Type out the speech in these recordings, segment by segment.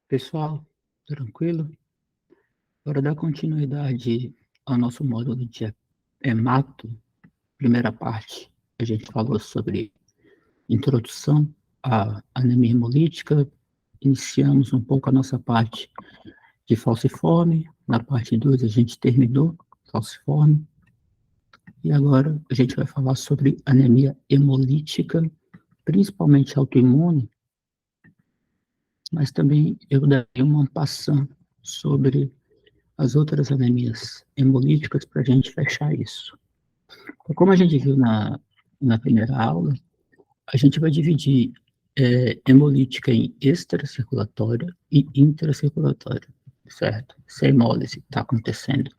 Pessoal, tranquilo? Para dar continuidade ao nosso módulo de hemato, primeira parte, a gente falou sobre introdução à anemia hemolítica, iniciamos um pouco a nossa parte de falciforme, na parte 2 a gente terminou falciforme, e agora a gente vai falar sobre anemia hemolítica, principalmente autoimune, mas também eu darei uma passão sobre as outras anemias hemolíticas para a gente fechar isso. Então, como a gente viu na primeira aula, a gente vai dividir hemolítica em extracirculatória e intracirculatória, certo? Se a hemólise está acontecendo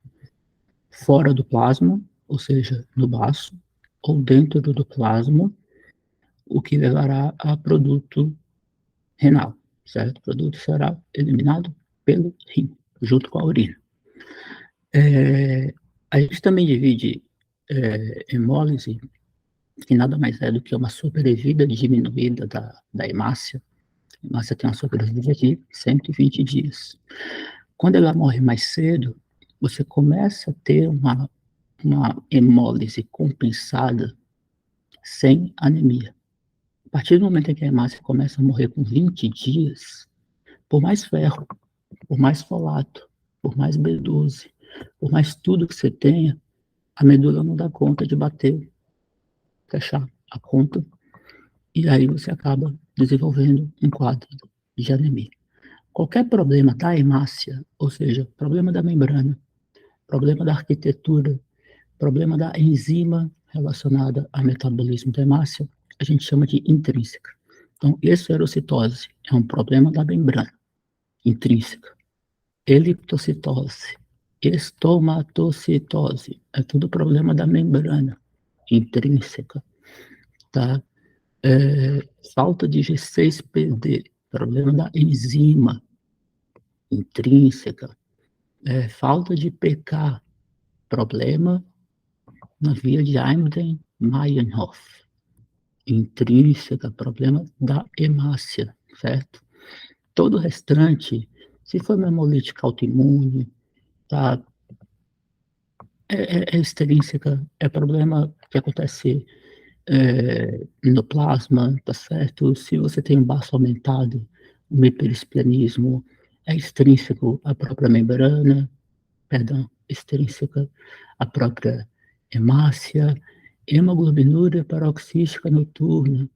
fora do plasma, ou seja, no baço, ou dentro do plasma, o que levará a produto renal, certo? Produto será eliminado pelo rim, junto com a urina. A gente também divide hemólise, que nada mais é do que uma sobrevida diminuída da hemácia. A hemácia tem uma sobrevida de 120 dias. Quando ela morre mais cedo, você começa a ter uma hemólise compensada sem anemia. A partir do momento em que a hemácia começa a morrer com 20 dias, por mais ferro, por mais folato, por mais B12, por mais tudo que você tenha, a medula não dá conta de bater, fechar a conta, e aí você acaba desenvolvendo um quadro de anemia. Qualquer problema da hemácia, ou seja, problema da membrana, problema da arquitetura, problema da enzima relacionada ao metabolismo da hemácia, a gente chama de intrínseca. Então, esferocitose é um problema da membrana intrínseca. Eliptocitose, estomatocitose, é tudo problema da membrana intrínseca, tá? Falta de G6PD, problema da enzima intrínseca, falta de PK, problema na via de Eynden-Meyerhof, intrínseca, problema da hemácia, certo? Todo o restante, se for uma hemolítica autoimune, tá? É extrínseca, é problema que acontece no plasma, tá certo? Se você tem um baço aumentado, um hiperesplenismo, é extrínseco à própria membrana, perdão, extrínseca à própria hemácia, hemoglobinúria paroxística noturna,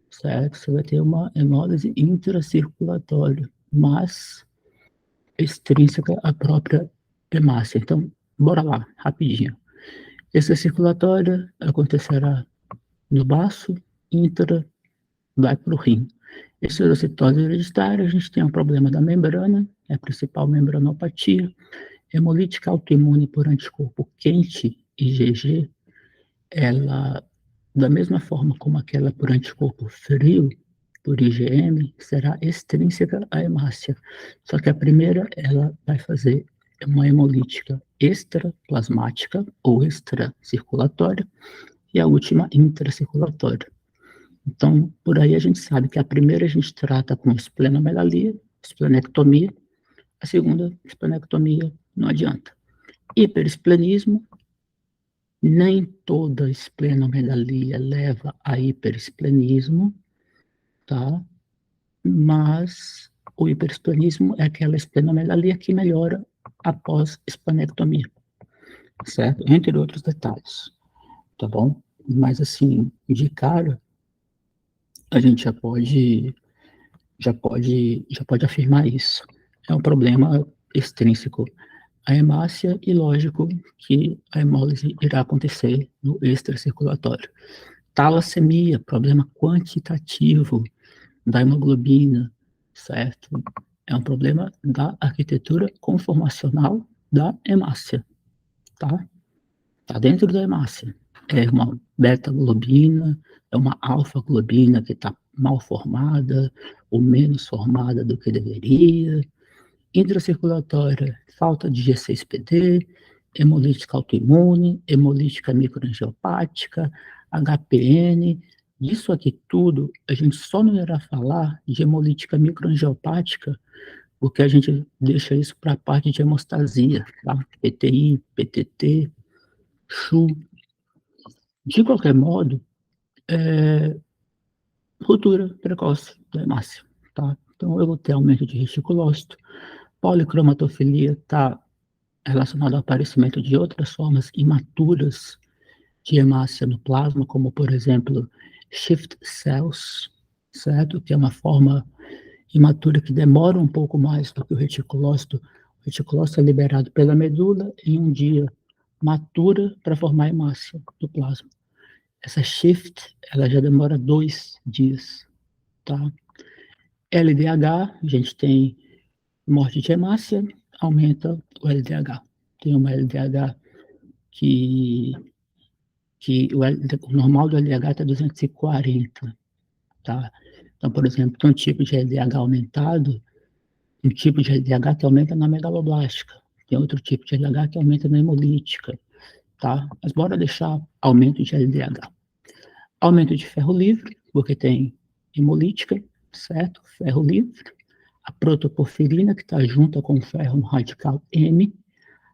certo? Você vai ter uma hemólise intracirculatória, mas extrínseca à própria hemácia. Então, bora lá, rapidinho. Extracirculatória acontecerá no baço, intra, vai para o rim. Esferocitose hereditária, a gente tem um problema da membrana, é a principal membranopatia. Hemolítica autoimune por anticorpo quente, IgG, ela, da mesma forma como aquela por anticorpo frio, por IgM, será extrínseca à hemácia. Só que a primeira, ela vai fazer uma hemolítica extraplasmática ou extracirculatória, e a última intracirculatória. Então, por aí a gente sabe que a primeira a gente trata com esplenomegalia, esplenectomia, a segunda, esplenectomia, não adianta. Hiperesplenismo, nem toda esplenomegalia leva a hiperesplenismo, tá? Mas o hiperesplenismo é aquela esplenomegalia que melhora após esplenectomia, certo? Entre outros detalhes, tá bom? Mas assim, de cara, a gente já pode afirmar isso. É um problema extrínseco à hemácia e lógico que a hemólise irá acontecer no extracirculatório. Talassemia, problema quantitativo da hemoglobina, certo? É um problema da arquitetura conformacional da hemácia, tá? Tá dentro da hemácia. É uma beta-globina, é uma alfa-globina que está mal formada ou menos formada do que deveria. Intracirculatória, falta de G6PD, hemolítica autoimune, hemolítica microangiopática, HPN. Isso aqui tudo, a gente só não irá falar de hemolítica microangiopática porque a gente deixa isso para a parte de hemostasia, tá? PTI, PTT, CHU. De qualquer modo, ruptura precoce da hemácia, tá? Então eu vou ter aumento de reticulócito, policromatofilia está relacionado ao aparecimento de outras formas imaturas de hemácia no plasma, como por exemplo, shift cells, certo? Que é uma forma imatura que demora um pouco mais do que o reticulócito. O reticulócito é liberado pela medula em um dia, matura para formar hemácia do plasma. Essa shift, ela já demora 2 dias, tá? LDH, a gente tem morte de hemácia, aumenta o LDH. Tem uma LDH que, o normal do LDH está 240, tá? Então, por exemplo, tem um tipo de LDH aumentado, um tipo de LDH que aumenta na megaloblástica, tem outro tipo de LDH que aumenta na hemolítica, tá? Mas bora deixar aumento de LDH. Aumento de ferro livre, porque tem hemolítica, certo? Ferro livre. A protoporfirina, que está junta com o ferro no radical M,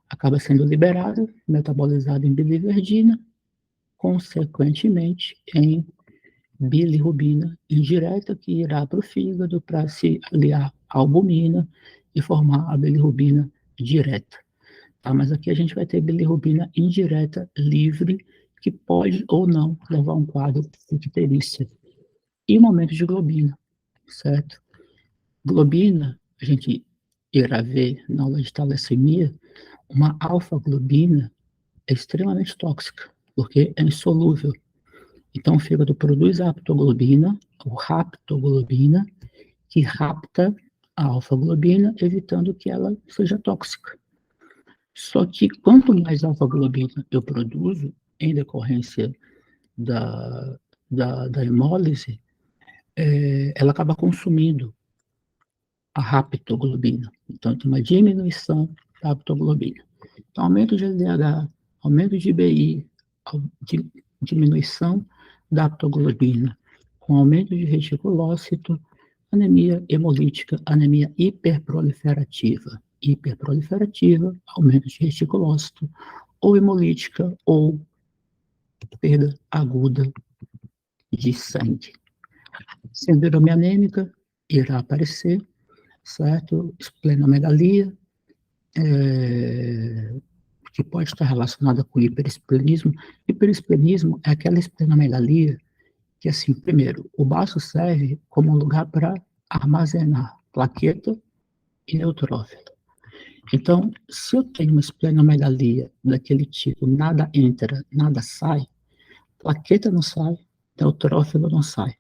acaba sendo liberada, metabolizada em biliverdina, consequentemente em bilirrubina indireta, que irá para o fígado para se aliar à albumina e formar a bilirrubina direta. Tá? Mas aqui a gente vai ter bilirrubina indireta livre, que pode ou não levar a um quadro de icterícia. E um aumento de globina, certo? Globina, a gente irá ver na aula de talassemia, uma alfa-globina é extremamente tóxica, porque é insolúvel. Então, o fígado produz a aptoglobina, ou raptoglobina, que rapta a alfa-globina, evitando que ela seja tóxica. Só que quanto mais alfa-globina eu produzo, em decorrência da hemólise, ela acaba consumindo a raptoglobina. Então, tem uma diminuição da aptoglobina. Então, aumento de LDH, aumento de IBI, diminuição da aptoglobina, com aumento de reticulócito, anemia hemolítica, anemia hiperproliferativa. Hiperproliferativa, aumento de reticulócito, ou hemolítica, ou perda aguda de sangue. Síndrome anêmica irá aparecer, certo? Esplenomegalia, que pode estar relacionada com hiperesplenismo. Hiperesplenismo é aquela esplenomegalia que, assim, primeiro, o baço serve como lugar para armazenar plaqueta e neutrófilo. Então, se eu tenho uma esplenomegalia daquele tipo, nada entra, nada sai, plaqueta não sai, neutrófilo não sai.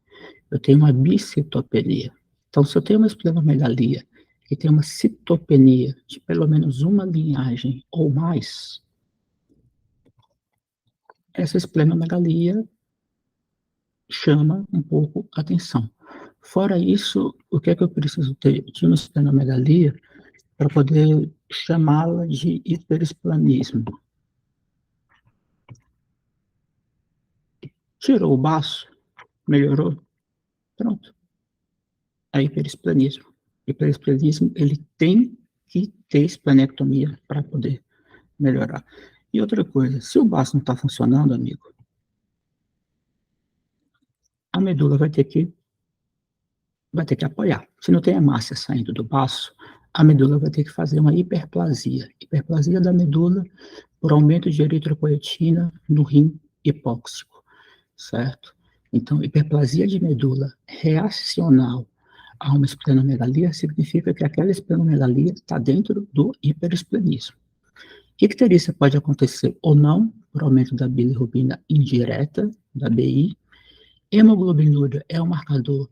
Eu tenho uma bicitopenia. Então, se eu tenho uma esplenomegalia que tem uma citopenia de pelo menos uma linhagem ou mais, essa esplenomegalia chama um pouco a atenção. Fora isso, o que é que eu preciso ter? Eu tinha uma esplenomegalia para poder chamá-la de hiperesplanismo. Tirou o baço, melhorou, pronto. É hiperesplanismo. Hiperesplanismo, ele tem que ter esplenectomia para poder melhorar. E outra coisa, se o baço não está funcionando, amigo, a medula vai ter que apoiar. Se não tem hemácia saindo do baço, a medula vai ter que fazer uma hiperplasia. Hiperplasia da medula por aumento de eritropoetina no rim hipóxico, certo? Então, hiperplasia de medula reacional a uma esplenomegalia significa que aquela esplenomegalia está dentro do hiperesplenismo. Icterícia pode acontecer ou não por aumento da bilirrubina indireta, da BI. Hemoglobinúria é um marcador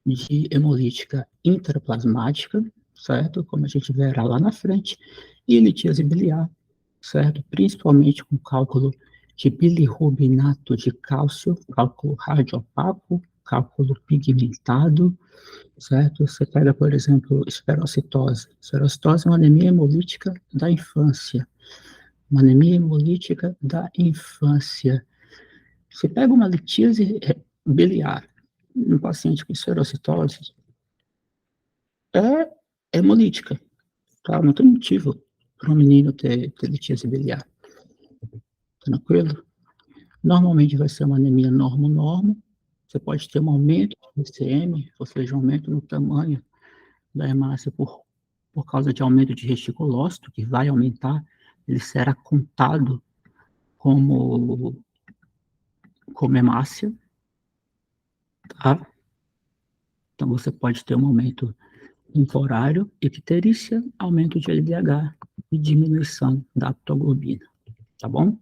de hemolítica intraplasmática, certo? Como a gente verá lá na frente. E litíase biliar, certo? Principalmente com cálculo de bilirrubinato de cálcio, cálculo radiopaco, cálculo pigmentado, certo? Você pega, por exemplo, esferocitose. Esferocitose é uma anemia hemolítica da infância. Uma anemia hemolítica da infância. Você pega uma litíase biliar, um paciente com esferocitose, é hemolítica, tá? Não tem motivo para um menino ter litíase biliar, tranquilo? Normalmente vai ser uma anemia normo-normo, você pode ter um aumento do ICM, ou seja, um aumento no tamanho da hemácia por causa de aumento de reticulócito, que vai aumentar, ele será contado como hemácia, tá? Então você pode ter um aumento temporário, icterícia, aumento de LDH e diminuição da aptoglobina, tá bom?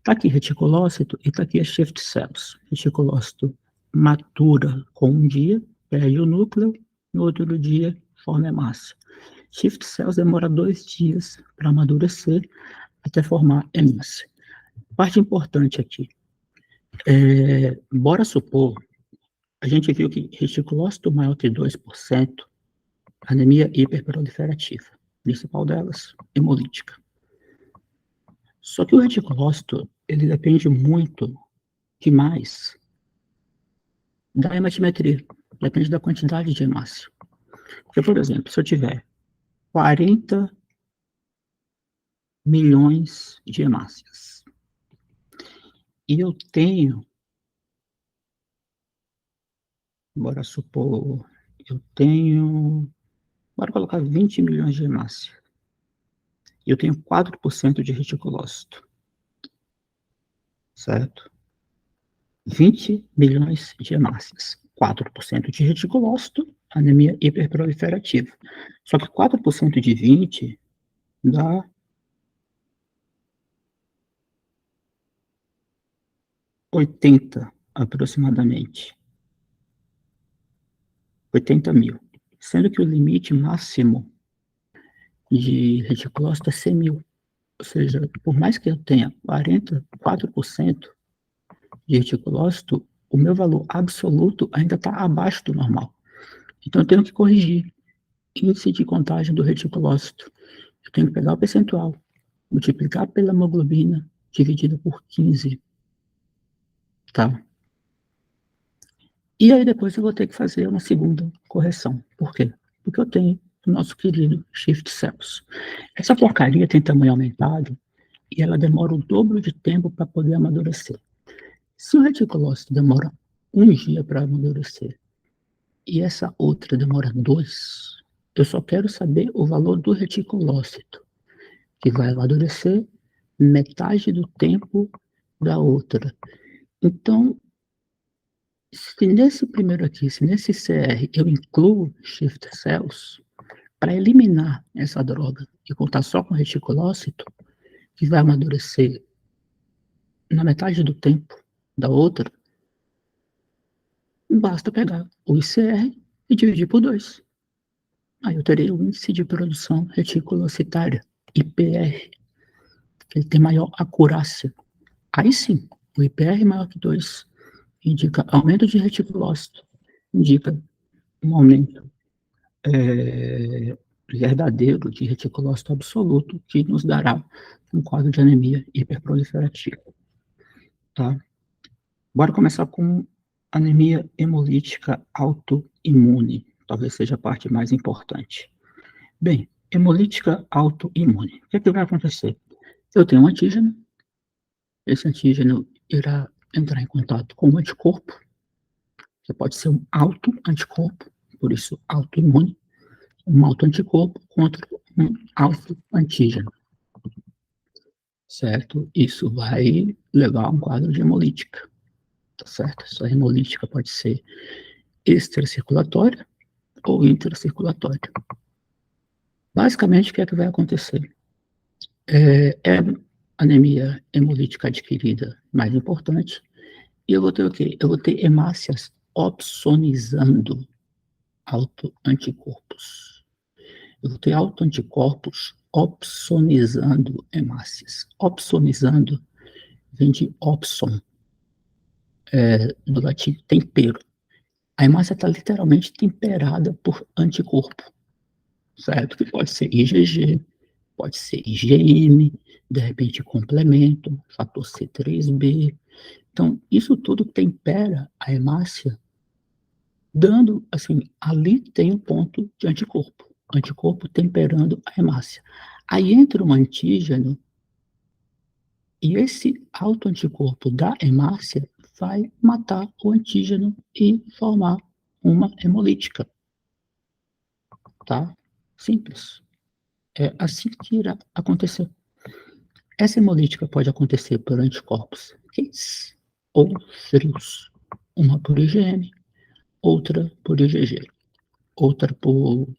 Tá aqui reticulócito e tá aqui as shift cells. Reticulócito matura com um dia, perde o núcleo, no outro dia forma hemácia. Shift cells demora 2 dias para amadurecer até formar hemácia. Parte importante aqui, bora supor, a gente viu que reticulócito maior que 2%, anemia hiperproliferativa, principal delas, hemolítica. Só que o reticulócito, ele depende muito demais da hematimetria, depende da quantidade de hemácia. Porque, por exemplo, se eu tiver 40 milhões de hemácias e eu tenho, bora supor, bora colocar 20 milhões de hemácia, e eu tenho 4% de reticulócito, certo? 20 milhões de hemácias, 4% de reticulócito, anemia hiperproliferativa. Só que 4% de 20 dá 80, aproximadamente. 80 mil. Sendo que o limite máximo de reticulócito é 100 mil. Ou seja, por mais que eu tenha 4% de reticulócito, o meu valor absoluto ainda está abaixo do normal. Então eu tenho que corrigir. Índice de contagem do reticulócito. Eu tenho que pegar o percentual, multiplicar pela hemoglobina, dividido por 15, tá? E aí depois eu vou ter que fazer uma segunda correção. Por quê? Porque eu tenho o nosso querido Shift Cells. Essa porcaria tem tamanho aumentado e ela demora o dobro de tempo para poder amadurecer. Se o reticulócito demora um dia para amadurecer e essa outra demora 2, eu só quero saber o valor do reticulócito, que vai amadurecer metade do tempo da outra. Então, se nesse primeiro aqui, se nesse CR eu incluo Shift Cells, para eliminar essa droga e contar só com reticulócito, que vai amadurecer na metade do tempo da outra, basta pegar o ICR e dividir por 2. Aí eu terei o índice de produção reticulocitária, IPR, que ele tem maior acurácia. Aí sim, o IPR maior que 2 indica aumento de reticulócito, indica um aumento verdadeiro de reticulócito absoluto, que nos dará um quadro de anemia hiperproliferativa. Tá? Bora começar com anemia hemolítica autoimune, talvez seja a parte mais importante. Bem, hemolítica autoimune. O que é que vai acontecer? Eu tenho um antígeno, esse antígeno irá entrar em contato com um anticorpo, que pode ser um autoanticorpo, por isso autoimune, um autoanticorpo contra um autoantígeno, certo? Isso vai levar a um quadro de hemolítica, tá certo? Essa hemolítica pode ser extracirculatória ou intracirculatória. Basicamente, o que é que vai acontecer? É anemia hemolítica adquirida mais importante, e eu vou ter o quê? Eu vou ter hemácias opsonizando autoanticorpos. Eu vou ter autoanticorpos opsonizando hemácias. Opsonizando vem de opson, do latim tempero. A hemácia está literalmente temperada por anticorpo, certo? Que pode ser IgG, pode ser IgM, de repente complemento, fator C3b. Então, isso tudo tempera a hemácia, dando, assim, ali tem um ponto de anticorpo. anticorpo temperando a hemácia. Aí entra um antígeno e esse autoanticorpo da hemácia vai matar o antígeno e formar uma hemolítica, tá? Simples. É assim que irá acontecer. Essa hemolítica pode acontecer por anticorpos quentes ou frios. Uma por IgM, outra por IgG, outra por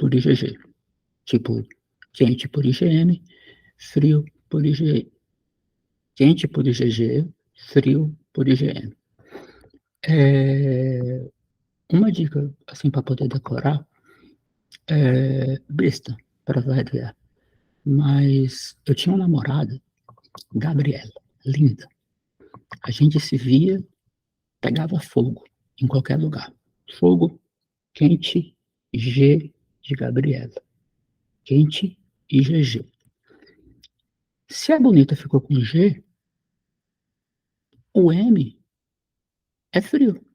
IgG. Tipo, quente por IgM, frio por IgE. Quente por IgG, frio por IgM. Uma dica, assim, para poder decorar, besta, para variar. Mas eu tinha uma namorada, Gabriela, linda. A gente se via, pegava fogo em qualquer lugar. Fogo, quente, G de Gabriela. Quente e GG. Se a bonita ficou com G, o M é frio.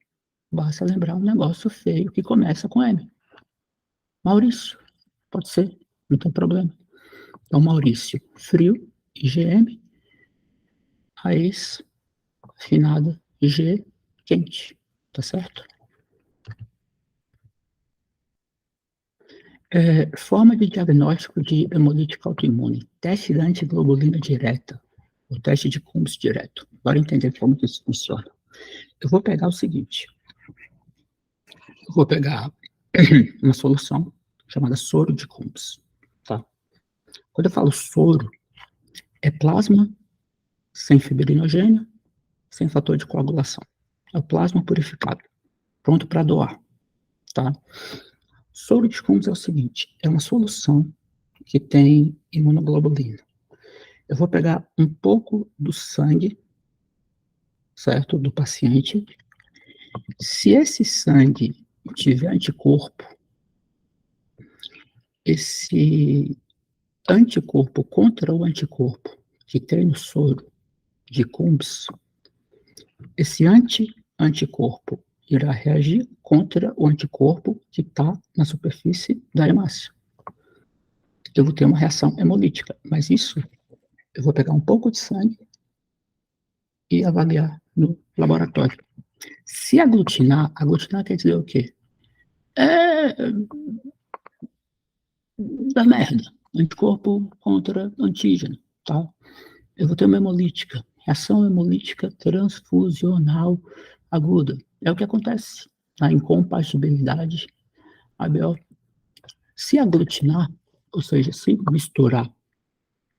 Basta lembrar um negócio feio que começa com M. Maurício, pode ser, não tem problema. Então, Maurício, frio, IgM, a ex-finada G, quente, tá certo? Forma de diagnóstico de hemolítica autoimune, teste da antiglobulina direta, o teste de Coombs direto. Bora entender como que isso funciona. Eu vou pegar o seguinte, eu vou pegar uma solução chamada soro de Coombs, tá? Quando eu falo soro, é plasma sem fibrinogênio, sem fator de coagulação. É o plasma purificado, pronto para doar, tá? Soro de Coombs é o seguinte, é uma solução que tem imunoglobulina. Eu vou pegar um pouco do sangue, certo, do paciente. Se esse sangue tiver anticorpo, esse anticorpo contra o anticorpo que tem no soro de Coombs, esse anticorpo irá reagir contra o anticorpo que está na superfície da hemácia. Eu vou ter uma reação hemolítica, mas isso eu vou pegar um pouco de sangue e avaliar no laboratório. Se aglutinar quer dizer o quê? É da merda. Anticorpo contra antígeno, tá? Eu vou ter uma hemolítica, reação hemolítica transfusional aguda. É o que acontece na incompatibilidade ABO. Se aglutinar, ou seja, se misturar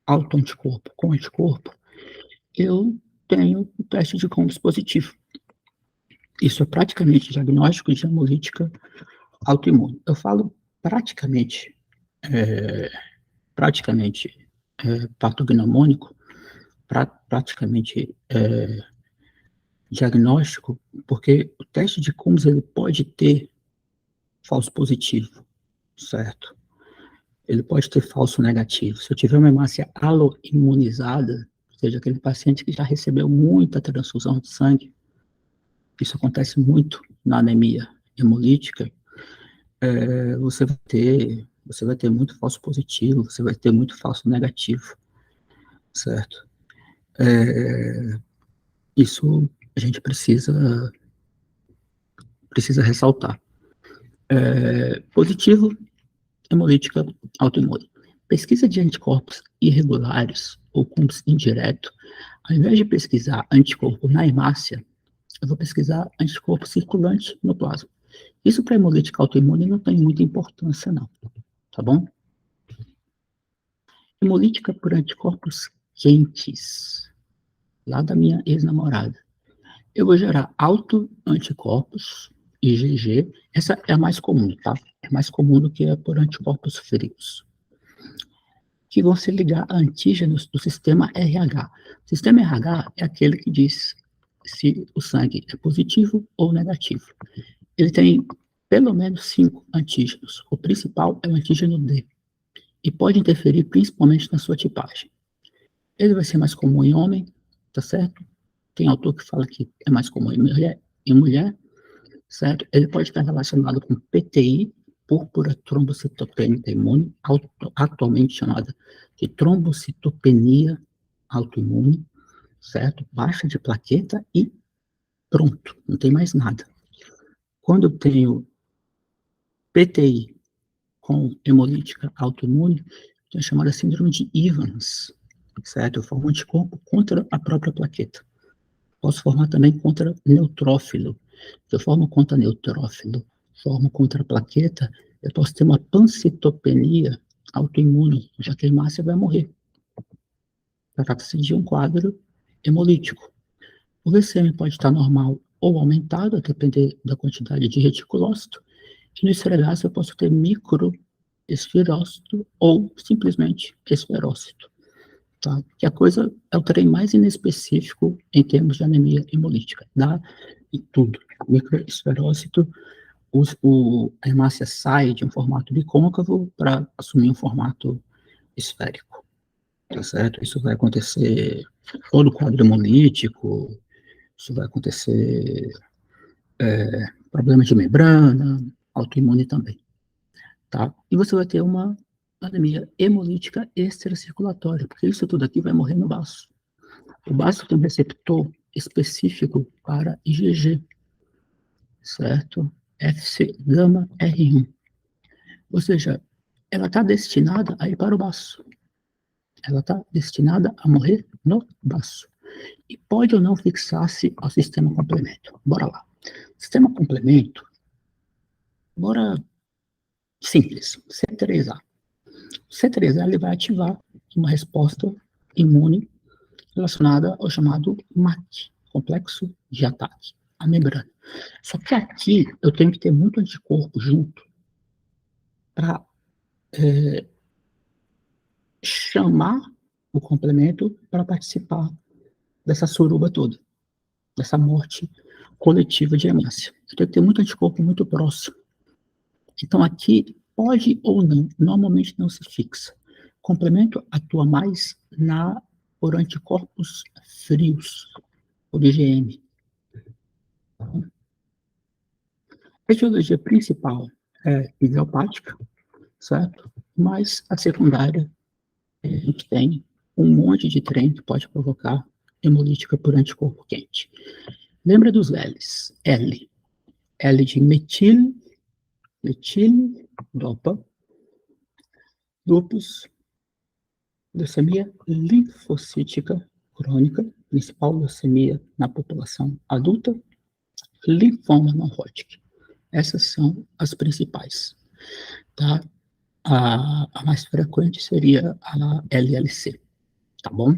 autoanticorpo com anticorpo, eu tenho o teste de Coombs positivo. Isso é praticamente diagnóstico de hemolítica autoimune. Eu falo praticamente, patognomônico, praticamente diagnóstico, porque o teste de Coombs ele pode ter falso positivo, certo? Ele pode ter falso negativo. Se eu tiver uma hemácia aloimunizada, ou seja, aquele paciente que já recebeu muita transfusão de sangue, isso acontece muito na anemia hemolítica, você vai ter muito falso positivo, você vai ter muito falso negativo, certo? Isso a gente precisa ressaltar. Positivo, hemolítica autoimune. Pesquisa de anticorpos irregulares ou Coombs indireto, ao invés de pesquisar anticorpo na hemácia, eu vou pesquisar anticorpo circulante no plasma. Isso para hemolítica autoimune não tem muita importância, não, tá bom? Hemolítica por anticorpos quentes, lá da minha ex-namorada. Eu vou gerar autoanticorpos, IgG, essa é a mais comum, tá? É mais comum do que a por anticorpos frios, que vão se ligar a antígenos do sistema RH. O sistema RH é aquele que diz se o sangue é positivo ou negativo. Ele tem pelo menos 5 antígenos. O principal é o antígeno D, e pode interferir principalmente na sua tipagem. Ele vai ser mais comum em homem, tá certo? Tem autor que fala que é mais comum em mulher, certo? Ele pode estar relacionado com PTI, púrpura trombocitopênica imune, atualmente chamada de trombocitopenia autoimune, certo? Baixa de plaqueta e pronto, não tem mais nada. Quando eu tenho PTI com hemolítica autoimune, tem a chamada síndrome de Evans, certo? Eu formo anticorpo contra a própria plaqueta. Posso formar também contra neutrófilo. Se eu formo contra neutrófilo, formo contra a plaqueta, eu posso ter uma pancitopenia autoimune, já que a hemácia vai morrer. Trata-se de um quadro hemolítico. O VCM pode estar normal ou aumentado, a depender da quantidade de reticulócito, e no esfregaço eu posso ter microesferócito ou simplesmente esferócito. Tá? Que a coisa é o trem mais inespecífico em termos de anemia hemolítica. Dá em tudo. Microesferócito, a hemácia sai de um formato bicôncavo para assumir um formato esférico. Tá certo? Isso vai acontecer todo o quadro hemolítico, isso vai acontecer problemas de membrana, autoimune também. Tá? E você vai ter uma anemia hemolítica extracirculatória, porque isso tudo aqui vai morrer no baço. O baço tem um receptor específico para IgG, certo? Fc gama R1. Ou seja, ela está destinada a ir para o baço. Ela está destinada a morrer no baço. E pode ou não fixar-se ao sistema complemento. Bora lá. Sistema complemento, bora simples, C3A. O C3A ele vai ativar uma resposta imune relacionada ao chamado MAC, complexo de ataque, a membrana. Só que aqui eu tenho que ter muito anticorpo junto para chamar o complemento para participar dessa suruba toda, dessa morte coletiva de hemácia. Eu tenho que ter muito anticorpo muito próximo. Então aqui pode ou não, normalmente não se fixa. O complemento atua mais por anticorpos frios, por IgM. A etiologia principal é idiopática, certo? Mas a secundária, a gente tem um monte de trem que pode provocar hemolítica por anticorpo quente. Lembra dos L's? L. L de metil, dopa, lúpus, leucemia linfocítica crônica, principal leucemia na população adulta, linfoma não Hodgkin. Essas são as principais. Tá? A mais frequente seria a LLC, tá bom?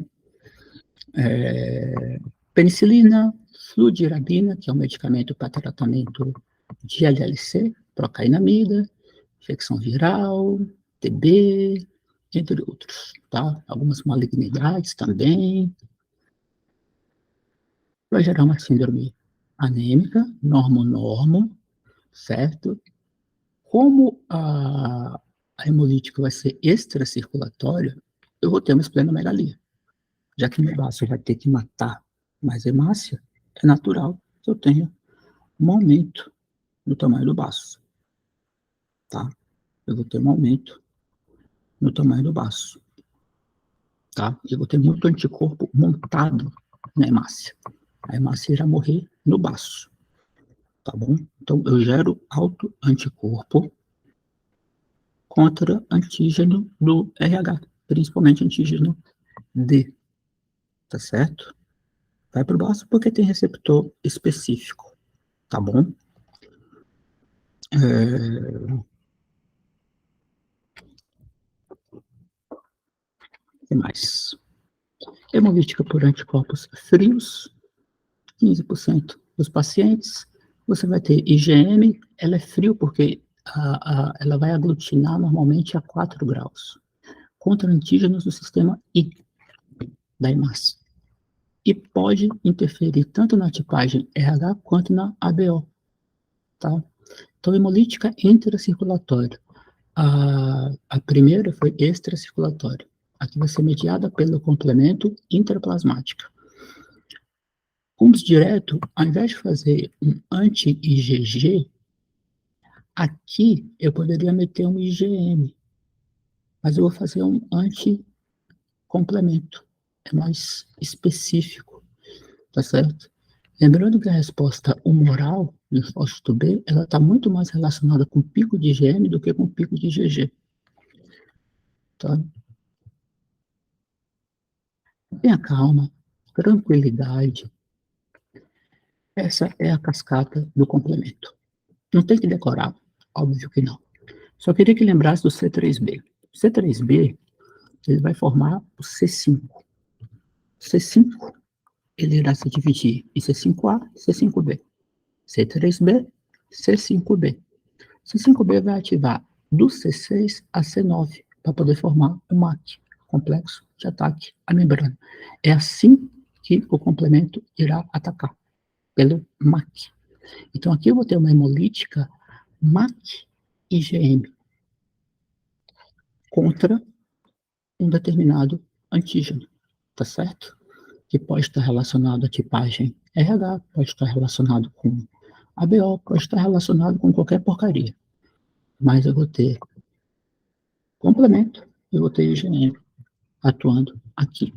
Penicilina, fludirabina, que é um medicamento para tratamento de LLC, procainamida, infecção viral, TB, entre outros, tá? Algumas malignidades também. Vai gerar uma síndrome anêmica, normo, certo? Como a hemolítica vai ser extracirculatória, eu vou ter uma esplenomegalia. Já que meu baço vai ter que matar mais hemácia, é natural que eu tenha um aumento no tamanho do baço. Tá? Eu vou ter um aumento no tamanho do baço. Tá? Eu vou ter muito anticorpo montado na hemácia. A hemácia irá morrer no baço. Tá bom? Então, eu gero alto anticorpo contra antígeno do RH, principalmente antígeno D. Tá certo? Vai para o baço porque tem receptor específico. Tá bom? O que mais? Hemolítica por anticorpos frios, 15% dos pacientes. Você vai ter IgM, ela é frio porque ela vai aglutinar normalmente a 4 graus, contra antígenos do sistema I da hemácia. E pode interferir tanto na tipagem RH quanto na ABO. Tá? Então, hemolítica intracirculatória. A primeira foi extracirculatória. Aqui vai ser mediada pelo complemento intraplasmática. Vamos direto, ao invés de fazer um anti-IgG, Aqui eu poderia meter um IgM, mas eu vou fazer um anticomplemento, é mais específico, tá certo? Lembrando que a resposta humoral do linfócito B, ela está muito mais relacionada com o pico de IgM do que com o pico de IgG, tá? Tenha calma, tranquilidade. Essa é a cascata do complemento. Não tem que decorar, óbvio que não. Só queria que lembrasse do C3b. O C3b, ele vai formar o C5. C5, ele irá se dividir em C5a e C5b. C3b, C5b. C5b vai ativar do C6 a C9 para poder formar o MAC, complexo de ataque à membrana. É assim que o complemento irá atacar, pelo MAC. Então aqui eu vou ter uma hemolítica MAC-IgM contra um determinado antígeno, tá certo? Que pode estar relacionado à tipagem RH, pode estar relacionado com ABO, pode estar relacionado com qualquer porcaria. Mas eu vou ter complemento, eu vou ter IgM atuando aqui.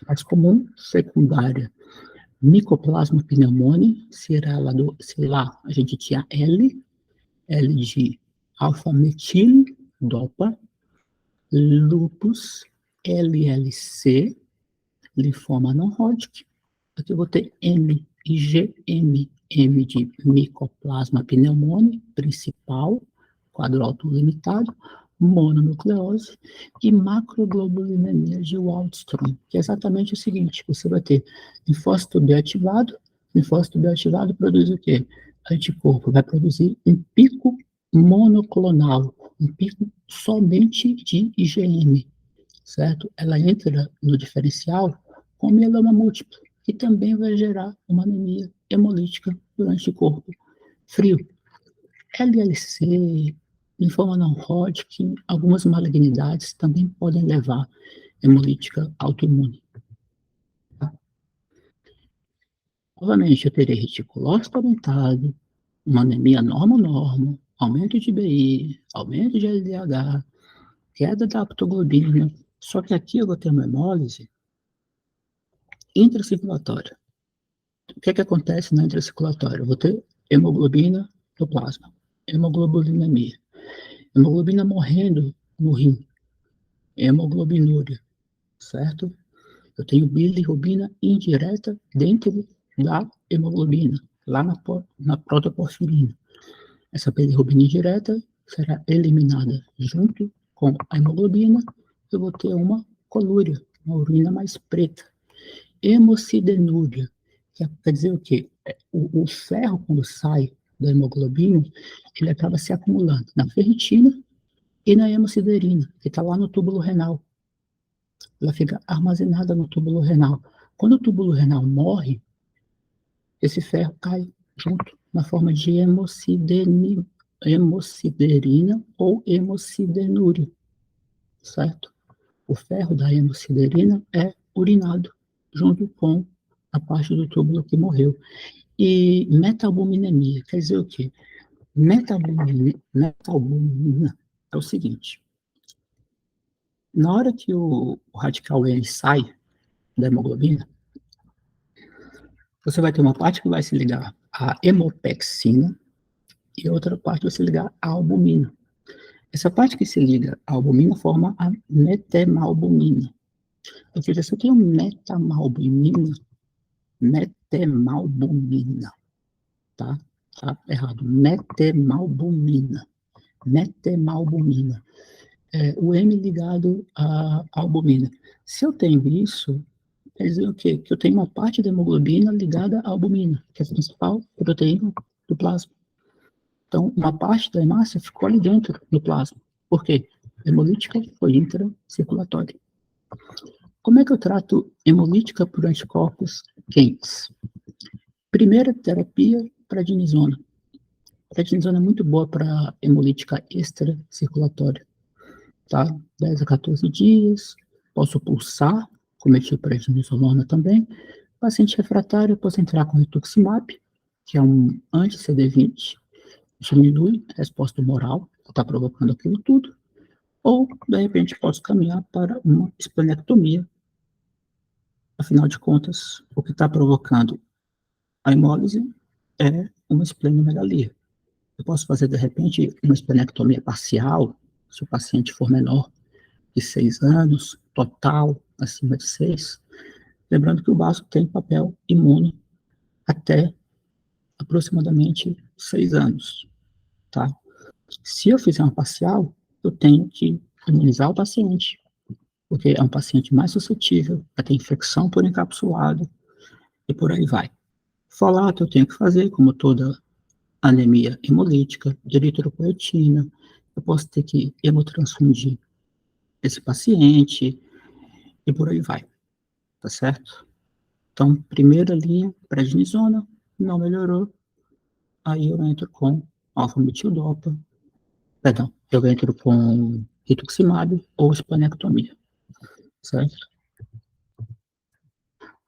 Mais comum, secundária, Mycoplasma pneumoniae, se lá a gente tinha L de alfa-metil, dopa, lupus, LLC, linfoma não Hodgkin. Aqui eu vou ter M, IgM, M de Mycoplasma pneumoniae, principal, quadro autolimitado, mononucleose e macroglobulinemia de Waldstrom, que é exatamente o seguinte: você vai ter linfócito B ativado produz o quê? Anticorpo, vai produzir um pico monoclonal, um pico somente de IgM, certo? Ela entra no diferencial com mieloma múltiplo, que também vai gerar uma anemia hemolítica do anticorpo frio. LLC, linfoma não Hodgkin, algumas malignidades também podem levar hemolítica autoimune. Tá? Novamente, eu terei reticulócito aumentado, uma anemia normo-normo, aumento de BI, aumento de LDH, queda da aptoglobina, só que aqui eu vou ter uma hemólise intracirculatória. O que acontece na intracirculatória? Eu vou ter hemoglobina no plasma, hemoglobulinemia, hemoglobina morrendo no rim, hemoglobinúria, certo? Eu tenho bilirrubina indireta dentro da hemoglobina, lá na protoporfirina. Essa bilirrubina indireta será eliminada junto com a hemoglobina, eu vou ter uma colúria, uma urina mais preta. Hemocidenúria, que quer dizer o quê? O ferro, quando sai da hemoglobina, ele acaba se acumulando na ferritina e na hemociderina, que está lá no túbulo renal. Ela fica armazenada no túbulo renal. Quando o túbulo renal morre, esse ferro cai junto na forma de hemociderina ou hemocidenúria, certo? O ferro da hemociderina é urinado junto com a parte do túbulo que morreu. E metalbuminemia, quer dizer o quê? Metalbumina é o seguinte: na hora que o radical N sai da hemoglobina, você vai ter uma parte que vai se ligar à hemopexina e outra parte vai se ligar à albumina. Essa parte que se liga à albumina forma a metemalbumina. Ou seja, se eu tenho metemalbumina, tá? Tá errado. Metemalbumina. O M ligado à albumina. Se eu tenho isso, quer dizer o quê? Que eu tenho uma parte da hemoglobina ligada à albumina, que é a principal proteína do plasma. Então, uma parte da hemácia ficou ali dentro do plasma. Por quê? A hemolítica foi intracirculatória. Como é que eu trato hemolítica por anticorpos quentes? Primeira terapia, prednisona. Prednisona é muito boa para hemolítica extracirculatória. Tá? 10 a 14 dias, posso pulsar, como prednisolona também. Paciente refratário, eu posso entrar com rituximab, que é um anti-CD20, diminui a resposta humoral, que está provocando aquilo tudo, ou, de repente, posso caminhar para uma esplenectomia. Afinal de contas, o que está provocando a hemólise é uma esplenomegalia. Eu posso fazer, de repente, uma esplenectomia parcial, se o paciente for menor de 6 anos, total acima de 6, lembrando que o baço tem papel imune até aproximadamente 6 anos, tá? Se eu fizer uma parcial, eu tenho que imunizar o paciente, porque é um paciente mais suscetível a ter infecção por encapsulado e por aí vai. Folato eu tenho que fazer, como toda anemia hemolítica, de eritropoetina, eu posso ter que hemotransfundir esse paciente e por aí vai, tá certo? Então, primeira linha, prednisona, não melhorou, aí eu entro com alfa-metildopa, perdão, eu entro com rituximab ou esplenectomia, certo?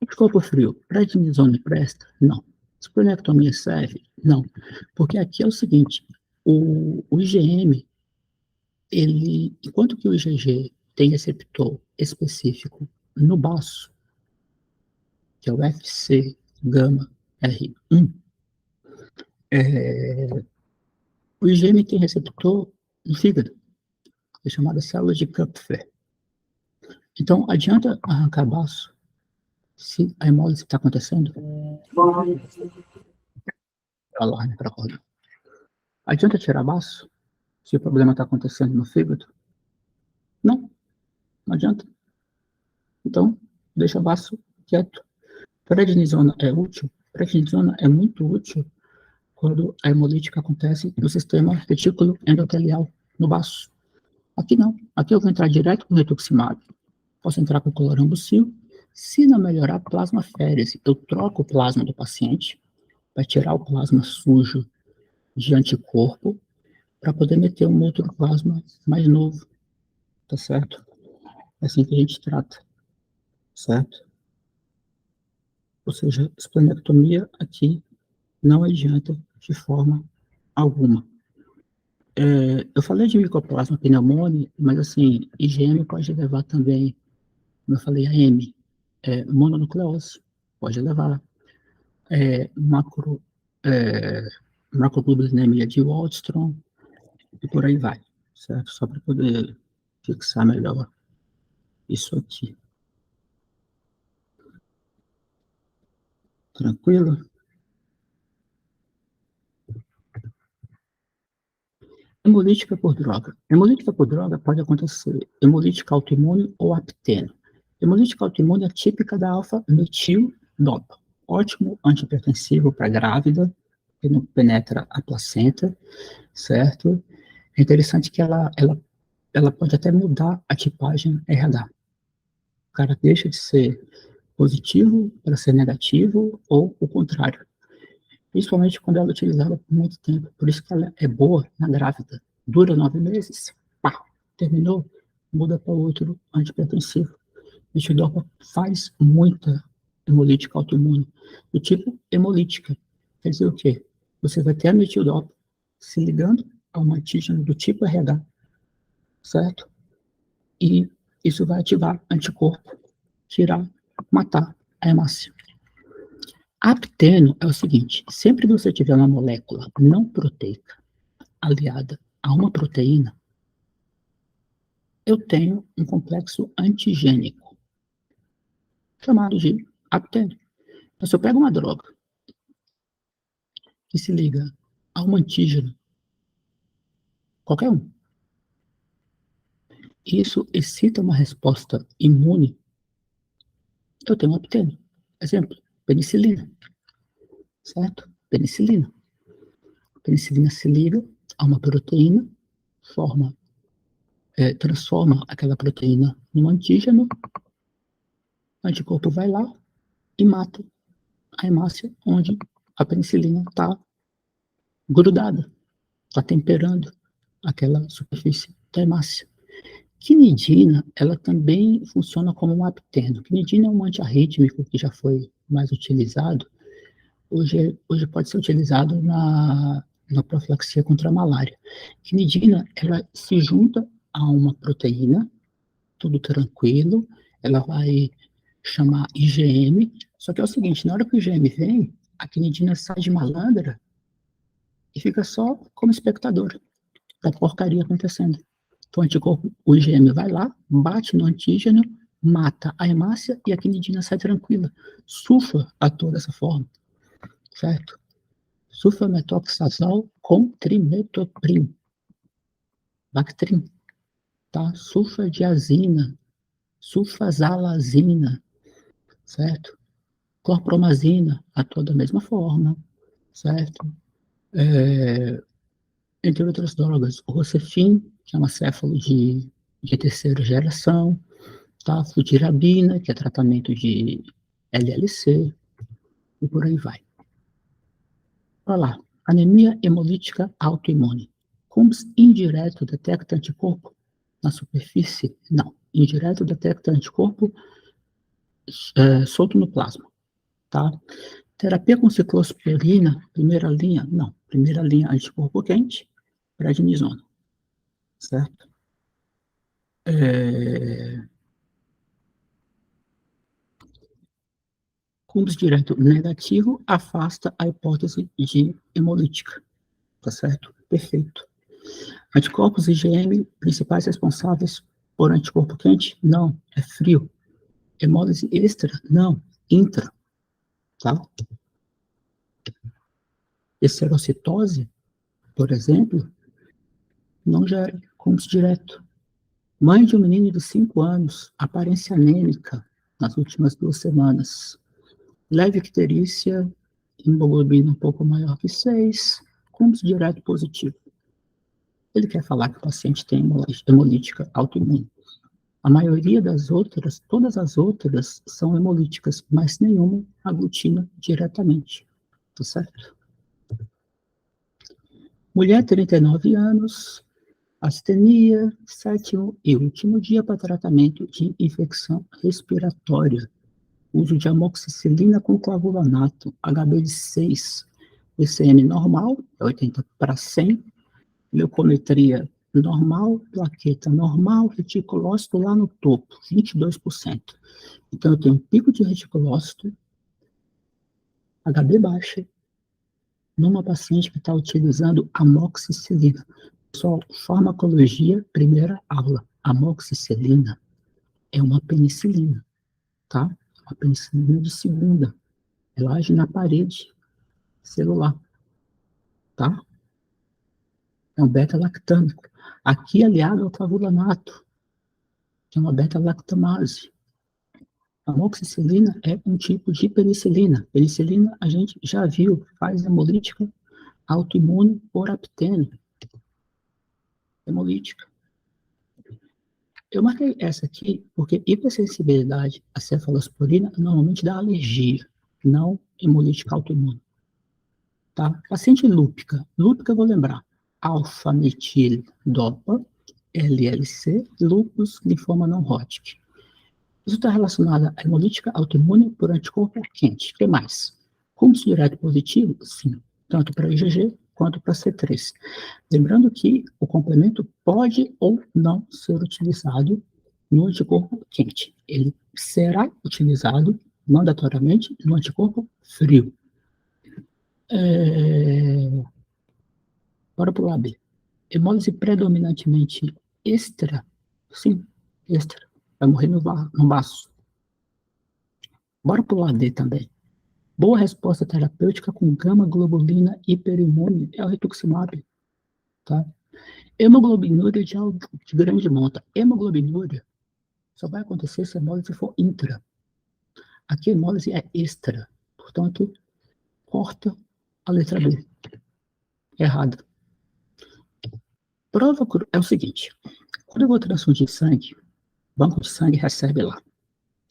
Anticorpo frio, prednisona presta? Não. Esplenectomia serve? Não. Porque aqui é o seguinte, o IgM, ele, enquanto que o IgG tem receptor específico no baço, que é o Fc gama R1, o IgM tem receptor no fígado, é chamada célula de Kupffer. Então, adianta arrancar baço se a hemólise está acontecendo? Alarme para acordar. Adianta tirar baço se o problema está acontecendo no fígado? Não, não adianta. Então, deixa baço quieto. Prednisona é útil? Prednisona é muito útil quando a hemolítica acontece no sistema retículo endotelial, no baço. Aqui não. Aqui eu vou entrar direto com rituximab. Posso entrar com clorambucil. Se não melhorar, plasmaférese. Eu troco o plasma do paciente para tirar o plasma sujo de anticorpo para poder meter um outro plasma mais novo, tá certo? É assim que a gente trata, certo? Ou seja, esplenectomia aqui não adianta de forma alguma. Eu falei de Mycoplasma pneumoniae, mas assim, IgM pode levar também, como eu falei, a M, mononucleose, pode levar, macro, é, macroglobulinemia de Waldenström, e por aí vai, certo? Só para poder fixar melhor isso aqui. Tranquilo? Hemolítica por droga. Hemolítica por droga pode acontecer hemolítica autoimune ou apteno. Hemolítica autoimune é típica da alfa-metil-dopa. Ótimo antihipertensivo para grávida, que não penetra a placenta, certo? É interessante que ela pode até mudar a tipagem RH. O cara deixa de ser positivo para ser negativo ou o contrário. Principalmente quando ela é utilizada por muito tempo. Por isso que ela é boa na grávida. Dura 9 meses, pá, terminou, muda para outro antihipertensivo. Metidopa faz muita hemolítica autoimune, do tipo hemolítica. Quer dizer o quê? Você vai ter a metidopa se ligando a um antígeno do tipo RH, certo? E isso vai ativar anticorpo, tirar, matar a hemácia. Apteno é o seguinte, sempre que você tiver uma molécula não proteica aliada a uma proteína, eu tenho um complexo antigênico, chamado de apteno. Então, se eu pego uma droga que se liga a um antígeno, qualquer um, isso excita uma resposta imune, eu tenho um apteno. Exemplo, penicilina, certo? Penicilina. Penicilina se liga a uma proteína, transforma aquela proteína num antígeno, o anticorpo vai lá e mata a hemácia onde a penicilina está grudada, está temperando aquela superfície da hemácia. Quinidina, ela também funciona como um apteno. Quinidina é um antiarrítmico que já foi mais utilizado, hoje pode ser utilizado na profilaxia contra a malária. Quinidina, ela se junta a uma proteína, tudo tranquilo, ela vai chamar IgM, só que é o seguinte, na hora que o IgM vem, a quinidina sai de malandra e fica só como espectador da porcaria acontecendo. Então, o anticorpo, o IgM vai lá, bate no antígeno, mata a hemácia e a quinidina sai tranquila. Sulfa atua dessa forma, certo? Sulfametoxazol com trimetoprim, Bactrim, tá? Sulfadiazina, sulfazalazina, certo? Clorpromazina atua da mesma forma, certo? Entre outras drogas, o Rocefin, que é um acéfalo de terceira geração, tá? Flutirabina, que é tratamento de LLC, e por aí vai. Olha lá, anemia hemolítica autoimune. Coombs indireto detecta anticorpo na superfície? Não. Indireto detecta anticorpo solto no plasma, tá? Terapia com ciclosporina, primeira linha? Não. Primeira linha, anticorpo quente, prednisona, certo? Coombs direto negativo afasta a hipótese de hemolítica, tá certo? Perfeito. Anticorpos IgM principais responsáveis por anticorpo quente? Não, é frio. Hemólise extra? Não, intra, tá? Eserocitose, por exemplo, não gera Coombs direto. Mãe de um menino de 5 anos, aparência anêmica nas últimas 2 semanas. Leve icterícia, hemoglobina um pouco maior que 6, Coombs direto positivo. Ele quer falar que o paciente tem hemolítica autoimune. A maioria das outras, todas as outras são hemolíticas, mas nenhuma aglutina diretamente, tá certo? Mulher, 39 anos, astenia, 7º e último dia para tratamento de infecção respiratória. Uso de amoxicilina com clavulanato, HB de 6, ECM normal, 80/100, leucometria normal, plaqueta normal, reticulócito lá no topo, 22%. Então, eu tenho um pico de reticulócito, HB baixa, numa paciente que está utilizando amoxicilina. Pessoal, farmacologia, primeira aula. Amoxicilina é uma penicilina, tá? Uma penicilina de segunda. Ela age na parede celular, tá? É um beta-lactâmico. Aqui, aliado ao clavulanato, que é uma beta-lactamase. A amoxicilina é um tipo de penicilina. Penicilina, a gente já viu, faz hemolítica autoimune por apteno. Hemolítica. Eu marquei essa aqui porque hipersensibilidade à cefalosporina normalmente dá alergia, não hemolítica autoimune. Tá? Paciente lúpica. Lúpica, eu vou lembrar. Alfa-metil-dopa, LLC, lúpus, linfoma não Hodgkin. Isso está relacionado à hemolítica autoimune por anticorpo quente. O que mais? Coombs direto positivo? Sim. Tanto para IgG quanto para C3. Lembrando que o complemento pode ou não ser utilizado no anticorpo quente. Ele será utilizado mandatoriamente no anticorpo frio. Bora para o AB. Hemólise predominantemente extra? Sim, extra. Vai morrer no baço. Bora para o AD também. Boa resposta terapêutica com gama-globulina hiperimune é o rituximab, tá? Hemoglobinúria de grande monta. Hemoglobinúria só vai acontecer se a hemólise for intra. Aqui a hemólise é extra. Portanto, corta a letra B. Errada. Prova é o seguinte. Quando eu vou transfundir sangue, o banco de sangue recebe lá.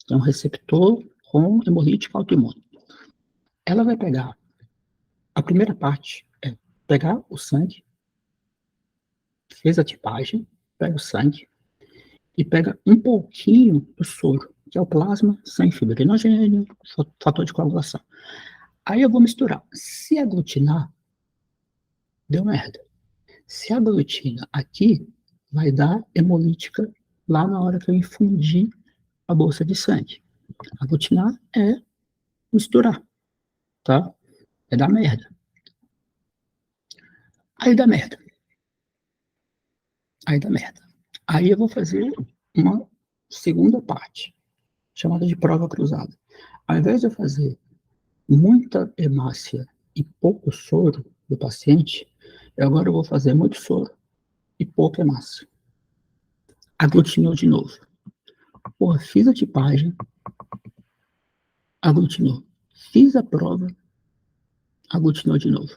Tem um receptor com hemolítica autoimune. Ela vai pegar, a primeira parte é pegar o sangue, fez a tipagem, pega o sangue e pega um pouquinho do soro, que é o plasma sem fibrinogênio, fator de coagulação. Aí eu vou misturar. Se aglutinar, deu merda. Se aglutina aqui, vai dar hemolítica lá na hora que eu infundir a bolsa de sangue. Aglutinar é misturar, tá? É dar merda. Aí dá merda. Aí dá merda. Aí eu vou fazer uma segunda parte, chamada de prova cruzada. Ao invés de eu fazer muita hemácia e pouco soro do paciente, eu agora vou fazer muito soro e pouca hemácia. Aglutinou de novo. Porra, fiz a tipagem, aglutinou. Fiz a prova, aglutinou de novo.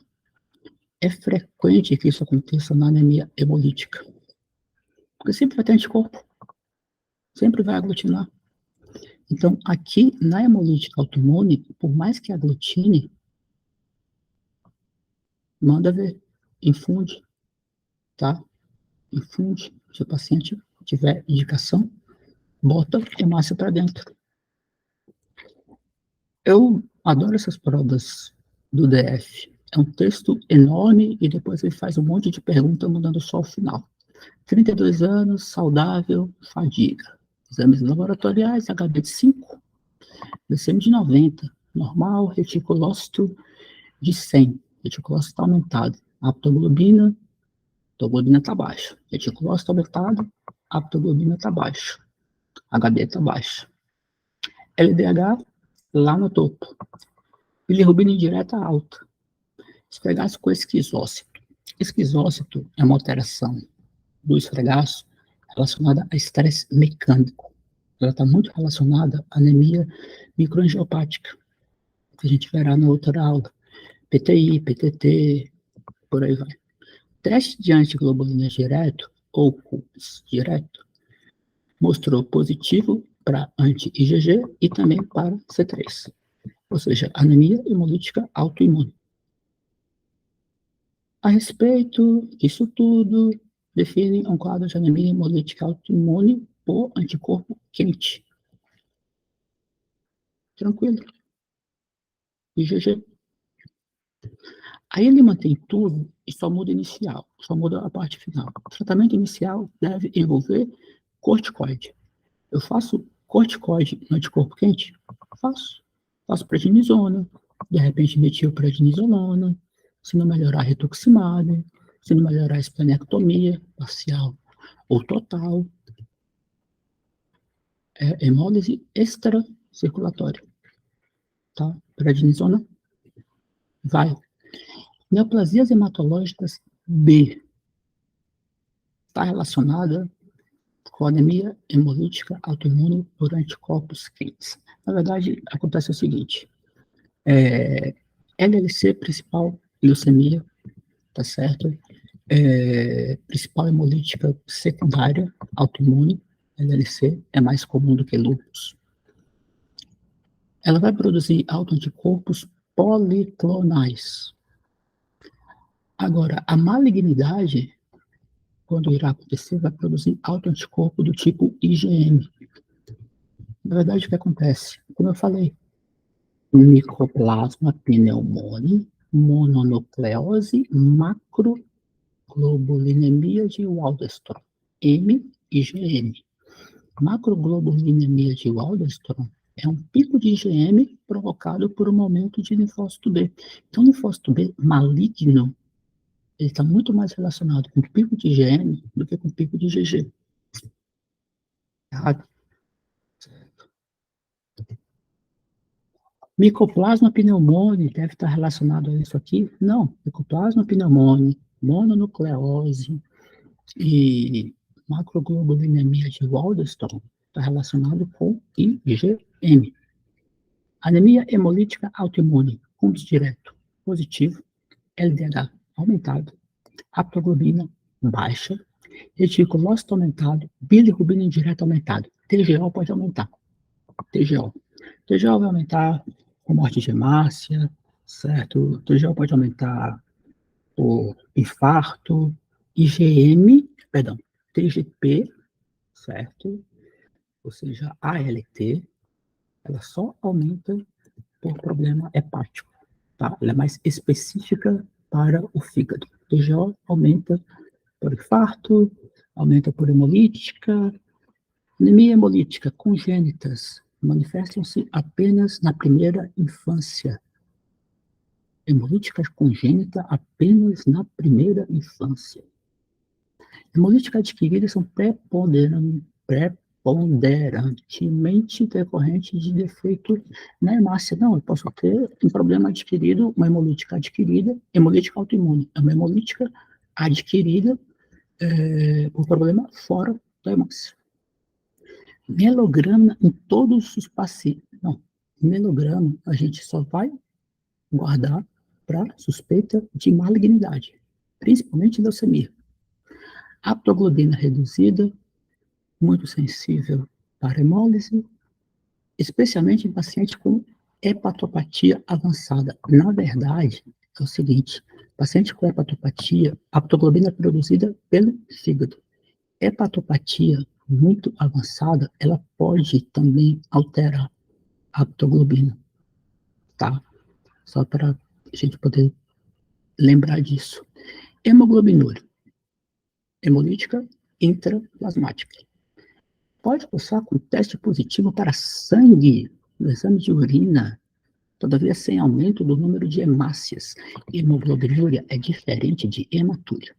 É frequente que isso aconteça na anemia hemolítica. Porque sempre vai ter anticorpo. Sempre vai aglutinar. Então, aqui na hemolítica autoimune, por mais que aglutine, manda ver, infunde, tá? Infunde. Se o paciente tiver indicação, bota hemácia para dentro. Eu adoro essas provas do DF. É um texto enorme e depois ele faz um monte de perguntas mandando só o final. 32 anos, saudável, fadiga. Exames laboratoriais, HB de 5, glicemia de 90, normal, reticulócito de 100, reticulócito aumentado. Aptoglobina está baixa. Reticulócito aumentado, aptoglobina está baixa. HB está baixa. LDH lá no topo. Bilirrubina indireta alta. Esfregaço com esquizócito. Esquizócito é uma alteração do esfregaço relacionada a estresse mecânico. Ela está muito relacionada à anemia microangiopática, que a gente verá na outra aula. PTI, PTT, por aí vai. Teste de antiglobulina direto, ou CUPS direto, mostrou positivo para anti-IgG e também para C3, ou seja, anemia hemolítica autoimune. A respeito disso tudo, define um quadro de anemia hemolítica autoimune por anticorpo quente. Tranquilo. IgG. Aí ele mantém tudo e só muda inicial, só muda a parte final. O tratamento inicial deve envolver corticoide. Eu faço corticoide no anticorpo quente? Faço. Faço prednisona, de repente metilprednisolona, se não melhorar rituximab, se não melhorar a esplenectomia parcial ou total, hemólise extracirculatória, tá? Prednisona, vai. Neoplasias hematológicas B, está relacionada com anemia hemolítica autoimune por anticorpos quentes. Na verdade, acontece o seguinte, LLC principal, leucemia, tá certo? Principal hemolítica secundária, autoimune, LLC, é mais comum do que lúpus. Ela vai produzir autoanticorpos policlonais. Agora, a malignidade, quando irá acontecer, vai produzir autoanticorpo do tipo IgM. Na verdade, o que acontece? Como eu falei, Mycoplasma pneumoniae, mononucleose, macroglobulinemia de Waldenstrom, MIgM. Macroglobulinemia de Waldenstrom é um pico de IgM provocado por um aumento de linfócito B. Então, o linfócito B maligno, ele está muito mais relacionado com o pico de IgM do que com o pico de IgG. Errado? Mycoplasma pneumoniae deve estar relacionado a isso aqui? Não. Mycoplasma pneumoniae, mononucleose e macroglobulinemia de Waldenstrom está relacionado com IgM. Anemia hemolítica autoimune, CUMS direto, positivo, LDH aumentado, haptoglobina baixa, reticulócito aumentado, bilirrubina indireta aumentado. TGO pode aumentar. TGO. TGO vai aumentar com morte de hemácia, certo? TGO pode aumentar por infarto, IgM, perdão, TGP, certo? Ou seja, ALT, ela só aumenta por problema hepático. tá? Ela é mais específica para o fígado. TGO aumenta por infarto, aumenta por hemolítica. Anemia hemolítica congênitas manifestam-se apenas na primeira infância. Hemolítica congênita apenas na primeira infância. Hemolítica adquirida são preponderantemente decorrentes de defeito na hemácia. Não, eu posso ter um problema adquirido, uma hemolítica adquirida, hemolítica autoimune, é uma hemolítica adquirida um problema fora da hemácia. Melograma em todos os pacientes. Não, melograma a gente só vai guardar para suspeita de malignidade, principalmente leucemia. Haptoglobina reduzida, muito sensível para hemólise, especialmente em paciente com hepatopatia avançada. Na verdade, é o seguinte, paciente com hepatopatia, haptoglobina é produzida pelo fígado. Hepatopatia muito avançada, ela pode também alterar a haptoglobina, tá? Só para a gente poder lembrar disso. Hemoglobinúria, hemolítica intraplasmática. Pode cursar com teste positivo para sangue no exame de urina, todavia sem aumento do número de hemácias. Hemoglobinúria é diferente de hematúria.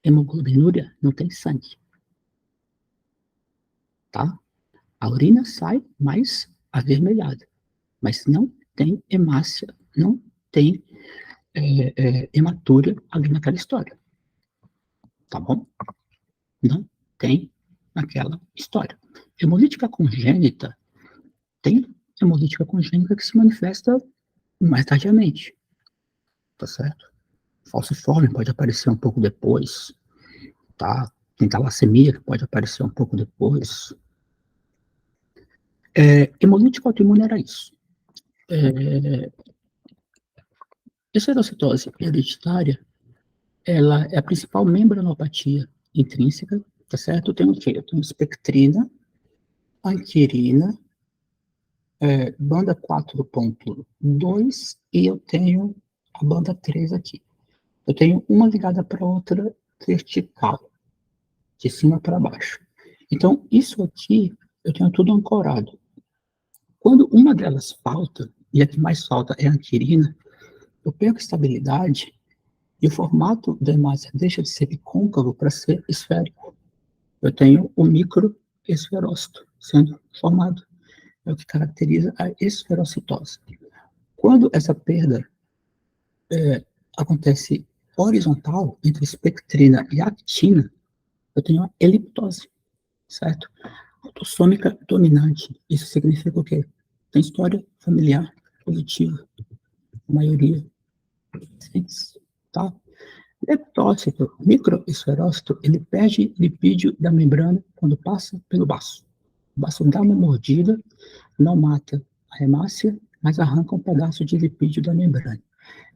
Hemoglobinúria não tem sangue, tá? A urina sai mais avermelhada, mas não tem hemácia, não tem hematúria ali naquela história, tá bom? Não tem naquela história. Hemolítica congênita, tem hemolítica congênita que se manifesta mais tardiamente, tá certo? Falciforme pode aparecer um pouco depois, tá? Tem talassemia que pode aparecer um pouco depois. Hemolítica autoimune era isso. Esferocitose hereditária, ela é a principal membranopatia intrínseca, tá certo? Eu tenho o quê? Eu tenho espectrina, anquirina, banda 4.2 e eu tenho a banda 3 aqui. Eu tenho uma ligada para a outra vertical, de cima para baixo. Então, isso aqui, eu tenho tudo ancorado. Quando uma delas falta, e a que mais falta é a anquirina, eu perco estabilidade e o formato da hemácia deixa de ser bicôncavo para ser esférico. Eu tenho o microesferócito sendo formado. É o que caracteriza a esferocitose. Quando essa perda acontece horizontal entre espectrina e actina, eu tenho uma eliptose, certo? Autossômica dominante. Isso significa o quê? Tem história familiar positiva. A maioria. Sim, tá? Leptócito, microesferócito, ele perde lipídio da membrana quando passa pelo baço. O baço dá uma mordida, não mata a hemácia, mas arranca um pedaço de lipídio da membrana.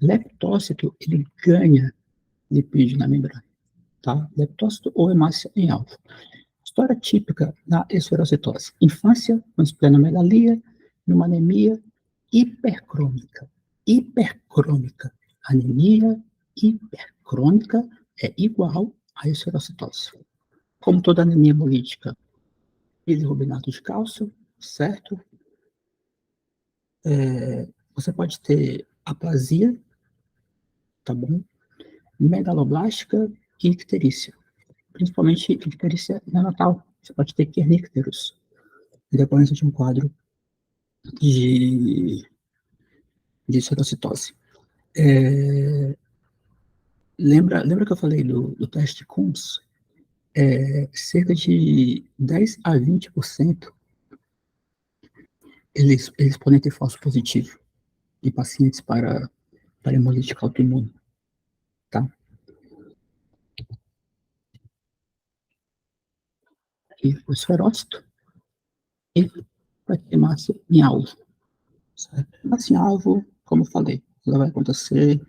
Leptócito, ele ganha lipídio na membrana, tá? Leptócito ou hemácia em alfa. História típica da esferocitose. Infância com esplenomegalia, numa anemia hipercrônica. Hipercrônica. Anemia hipercrônica é igual a esferocitose. Como toda anemia hemolítica, bilirrubinato de cálcio, certo? Você pode ter aplasia, tá bom? Megaloblástica e icterícia. Principalmente icterícia neonatal. Você pode ter kernícteros, em decorrência de um quadro de esferocitose. Lembra que eu falei do teste Coombs? Cerca de 10 a 20% eles podem ter falso positivo em pacientes para hemolítica autoimune, tá? E o esferócito, e vai ter massa em alvo, certo? Massa em alvo, como eu falei, ela vai acontecer,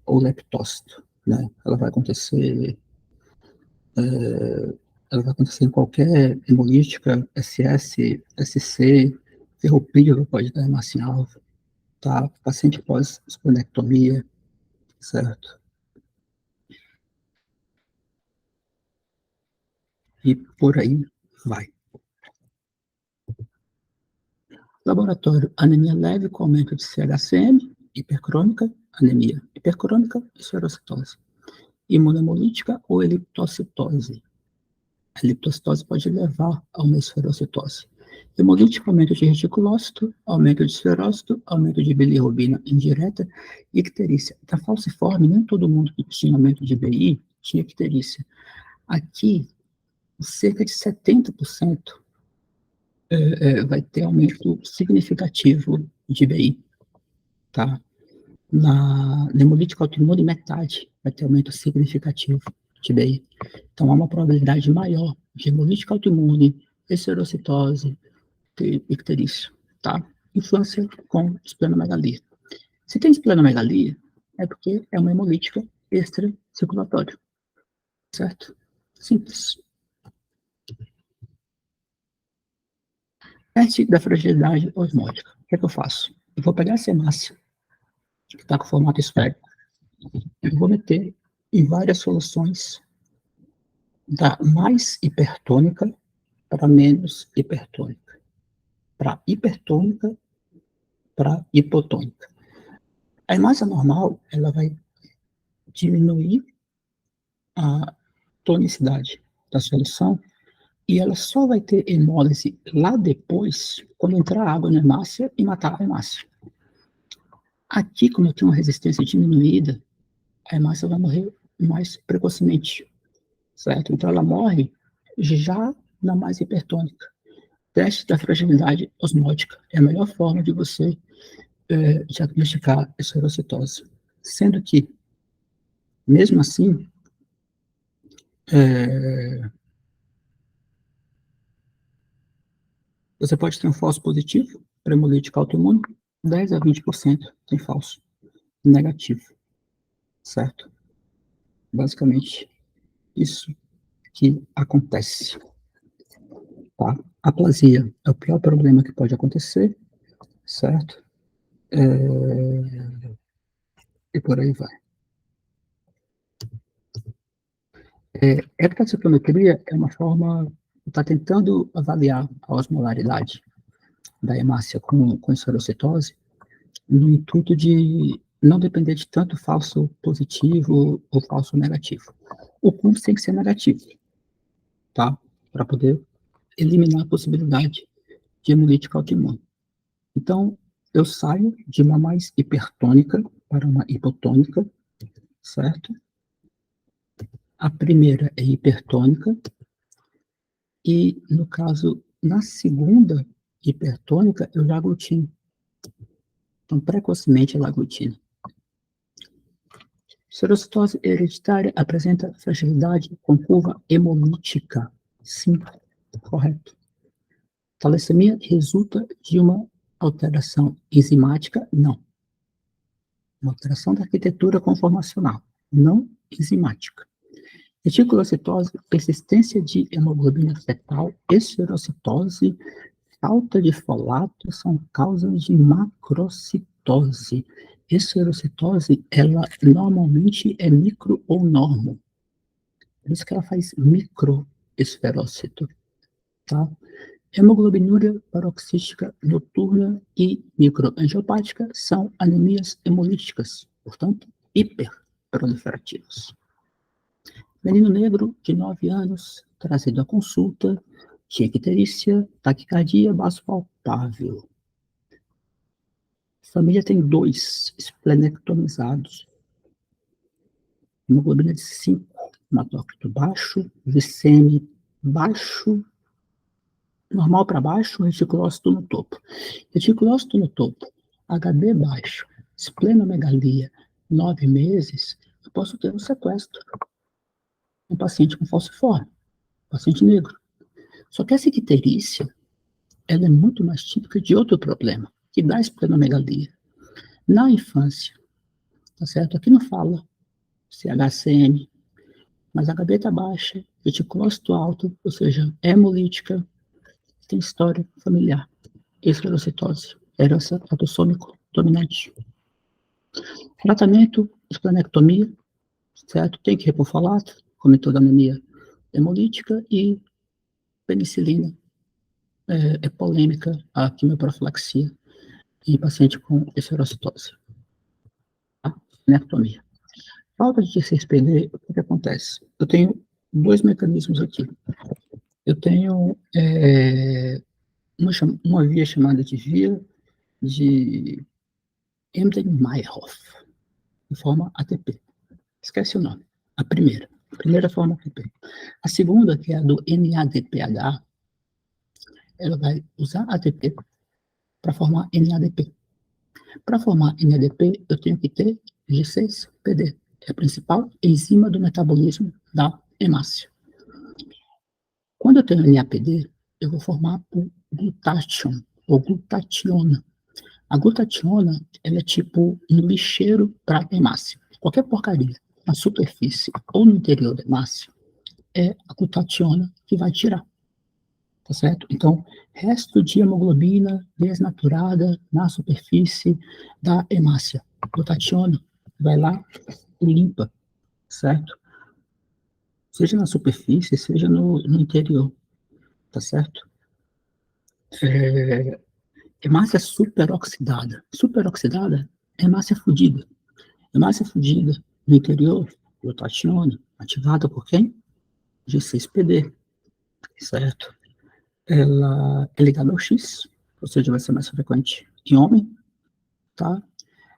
ou leptócito, né? Ela vai acontecer em qualquer hemolítica, SS, SC, ferropilo pode dar massa em alvo, tá? Paciente pós-esplenectomia, certo? E por aí vai. Laboratório, anemia leve com aumento de CHCM, hipercrônica, anemia hipercrônica e esferocitose. Imunomolítica ou eliptocitose. A eliptocitose pode levar a uma esferocitose. Hemolítica, aumento de reticulócito, aumento de esferócito, aumento de bilirrubina indireta e icterícia. Da falciforme, nem todo mundo que tinha aumento de BI tinha icterícia. Aqui, cerca de 70% vai ter aumento significativo de BI, tá? Na hemolítica autoimune, metade vai ter aumento significativo de BI. Então, há uma probabilidade maior de hemolítica autoimune, esferocitose, icterícia, tá? Infância com esplenomegalia. Se tem esplenomegalia, é porque é uma hemolítica extracirculatória, certo? Simples. Teste da fragilidade osmótica. O que é que eu faço? Eu vou pegar essa hemácia, que está com formato esférico, eu vou meter em várias soluções da mais hipertônica para menos hipertônica, para hipertônica para hipotônica. A hemácia normal, ela vai diminuir a tonicidade da solução e ela só vai ter hemólise lá depois, quando entrar água na hemácia e matar a hemácia. Aqui, como eu tenho uma resistência diminuída, a hemácia vai morrer mais precocemente, certo? Então, ela morre já na mais hipertônica. Teste da fragilidade osmótica é a melhor forma de você diagnosticar esferocitose. Sendo que, mesmo assim, você pode ter um falso positivo para hemolítica autoimune, 10 a 20% tem falso negativo, certo? Basicamente, isso que acontece, tá? Aplasia é o pior problema que pode acontecer, certo? E por aí vai. Hepatocitometria é uma forma, está tentando avaliar a osmolaridade da hemácia com esferocitose, no intuito de não depender de tanto falso positivo ou falso negativo. O ponto tem que ser negativo, tá? Para poder eliminar a possibilidade de hemolítica autoimune. Então, eu saio de uma mais hipertônica para uma hipotônica, certo? A primeira é hipertônica, e, no caso, na segunda hipertônica, eu já aglutino. Então, precocemente, ela aglutina. Serocitose hereditária apresenta fragilidade com curva hemolítica. Sim, correto. Talassemia resulta de uma alteração enzimática? Não. Uma alteração da arquitetura conformacional, não enzimática. Reticulocitose, persistência de hemoglobina fetal, esferocitose, falta de folato são causas de macrocitose. Esferocitose, ela normalmente é micro ou normo. Por isso que ela faz microesferócito, tá? Hemoglobinuria paroxística noturna e microangiopática são anemias hemolíticas, portanto, hiperproliferativas. Menino negro de 9 anos, trazido à consulta, tinha icterícia, taquicardia, baço palpável. Família tem 2 esplenectomizados. Hemoglobina de 5, hematócrito baixo, gliceme baixo, normal para baixo, reticulócito no topo. Reticulócito no topo, HB baixo, esplenomegalia, 9 meses, eu posso ter um sequestro. Um paciente com falciforme, paciente negro. Só que essa icterícia, ela é muito mais típica de outro problema, que dá esplenomegalia. Na infância, tá certo? Aqui não fala CHCM, mas a HB está baixa, reticulócito alto, ou seja, hemolítica, tem história familiar, esclerocitose, herança autossômico dominante. Tratamento, esplenectomia, certo? Tem que repor folato, como em toda anemia hemolítica, e penicilina. É polêmica a quimioprofilaxia em paciente com esferocitose. Tá? Esplenectomia. Falta de T6PD, o que acontece? Eu tenho dois mecanismos aqui. Eu tenho uma via chamada de via de Embden-Meyerhoff, que forma ATP. Esquece o nome. A primeira forma ATP. A segunda, que é a do NADPH, ela vai usar ATP para formar NADP. Para formar NADP, eu tenho que ter G6PD, é a principal enzima do metabolismo da hemácia. Quando eu tenho NAPD, eu vou formar o glutathione, ou glutationa. A glutationa, ela é tipo um lixeiro para hemácia. Qualquer porcaria na superfície ou no interior da hemácia é a glutationa que vai tirar, tá certo? Então, resto de hemoglobina desnaturada na superfície da hemácia. Glutationa vai lá e limpa, certo? Seja na superfície, seja no interior, tá certo? Hemácia superoxidada. Superoxidada é hemácia fudida. Hemácia fudida no interior, glutationa, ativada por quem? G6PD, certo? Ela é ligada ao X, ou seja, vai ser mais frequente em homem, tá?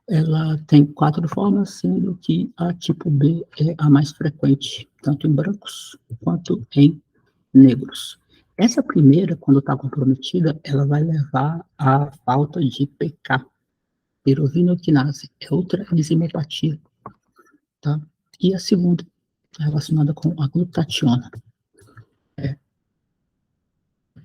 Ela tem 4 formas, sendo que a tipo B é a mais frequente, tanto em brancos quanto em negros. Essa primeira, quando está comprometida, ela vai levar à falta de PK, pirovinoquinase, é outra enzimopatia, tá? E a segunda, relacionada com a glutationa, é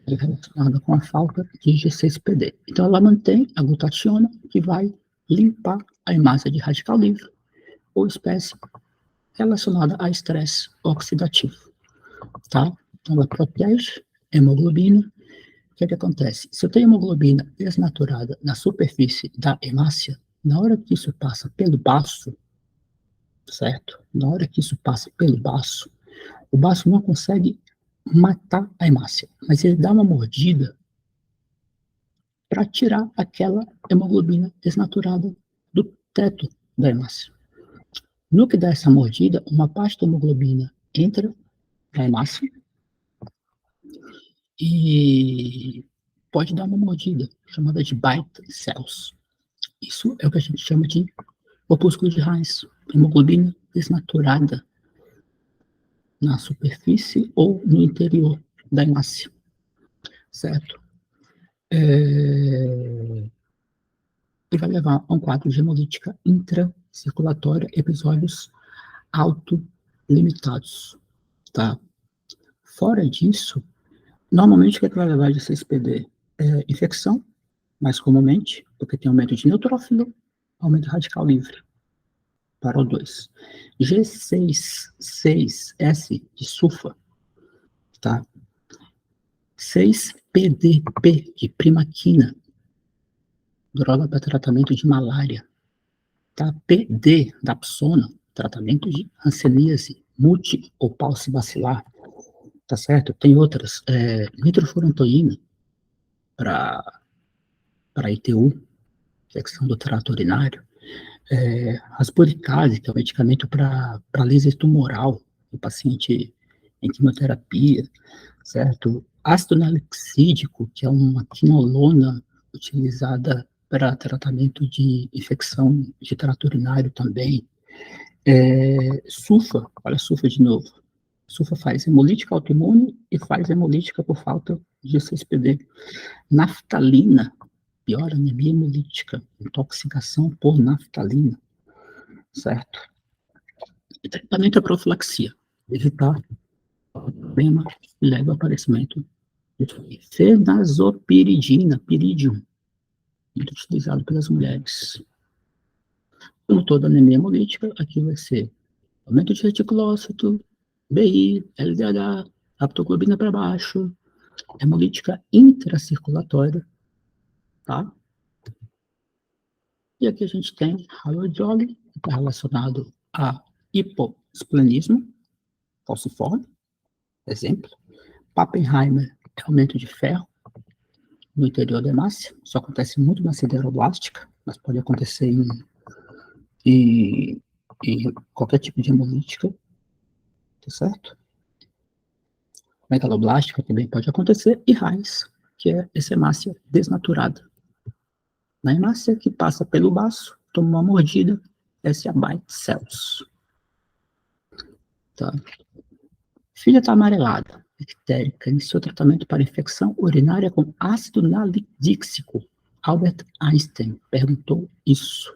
relacionada com a falta de G6PD. Então, ela mantém a glutationa, que vai limpar a hemácia de radical livre, ou espécie relacionada a estresse oxidativo, tá? Então, ela protege a hemoglobina. O que acontece? Se eu tenho hemoglobina desnaturada na superfície da hemácia, na hora que isso passa pelo baço, certo? Na hora que isso passa pelo baço, o baço não consegue matar a hemácia, mas ele dá uma mordida para tirar aquela hemoglobina desnaturada do teto da hemácia. No que dá essa mordida, uma parte da hemoglobina entra na hemácia e pode dar uma mordida, chamada de bite cells. Isso é o que a gente chama de opúsculo de Heinz, hemoglobina desnaturada na superfície ou no interior da hemácia, certo? E vai levar a um quadro de hemolítica intracirculatória, episódios autolimitados, tá? Fora disso, normalmente o que vai levar de CSPD é infecção, mais comumente, porque tem aumento de neutrófilo, aumento radical livre, para o 2. G6,6S de sulfa, tá? 6-PDP de primaquina, droga para tratamento de malária, tá? PD da psona, tratamento de hanseníase, multi ou paucibacilar, tá certo? Tem outras, nitrofurantoína para ITU, infecção do trato urinário, asporicase, que é um medicamento para laser tumoral, no paciente em quimioterapia, certo? Ácido nalexídico, que é uma quinolona utilizada para tratamento de infecção de trato urinário também. Sulfa, olha a sulfa de novo. Sulfa faz hemolítica autoimune e faz hemolítica por falta de CSPD. Naftalina, pior anemia hemolítica, intoxicação por naftalina, certo? E tratamento é profilaxia, evitar problema leva ao aparecimento de fenazopiridina, piridium, muito utilizado pelas mulheres. Como toda anemia hemolítica, aqui vai ser aumento de reticulócito, BI, LDH, aptoglobina para baixo, hemolítica intracirculatória, tá? E aqui a gente tem Haller-Jolly, que está relacionado a hipoesplanismo falciforme, exemplo. Pappenheimer é aumento de ferro no interior da hemácia, isso acontece muito na sideroblástica, mas pode acontecer em qualquer tipo de hemolítica, tá certo? Megaloblástica também pode acontecer, e raiz, que é essa hemácia desnaturada. Na hemácia que passa pelo baço, toma uma mordida, essa é a bite cells. Tá? Filha está amarelada, ictérica, iniciou tratamento para infecção urinária com ácido nalidíxico. Albert Einstein perguntou isso.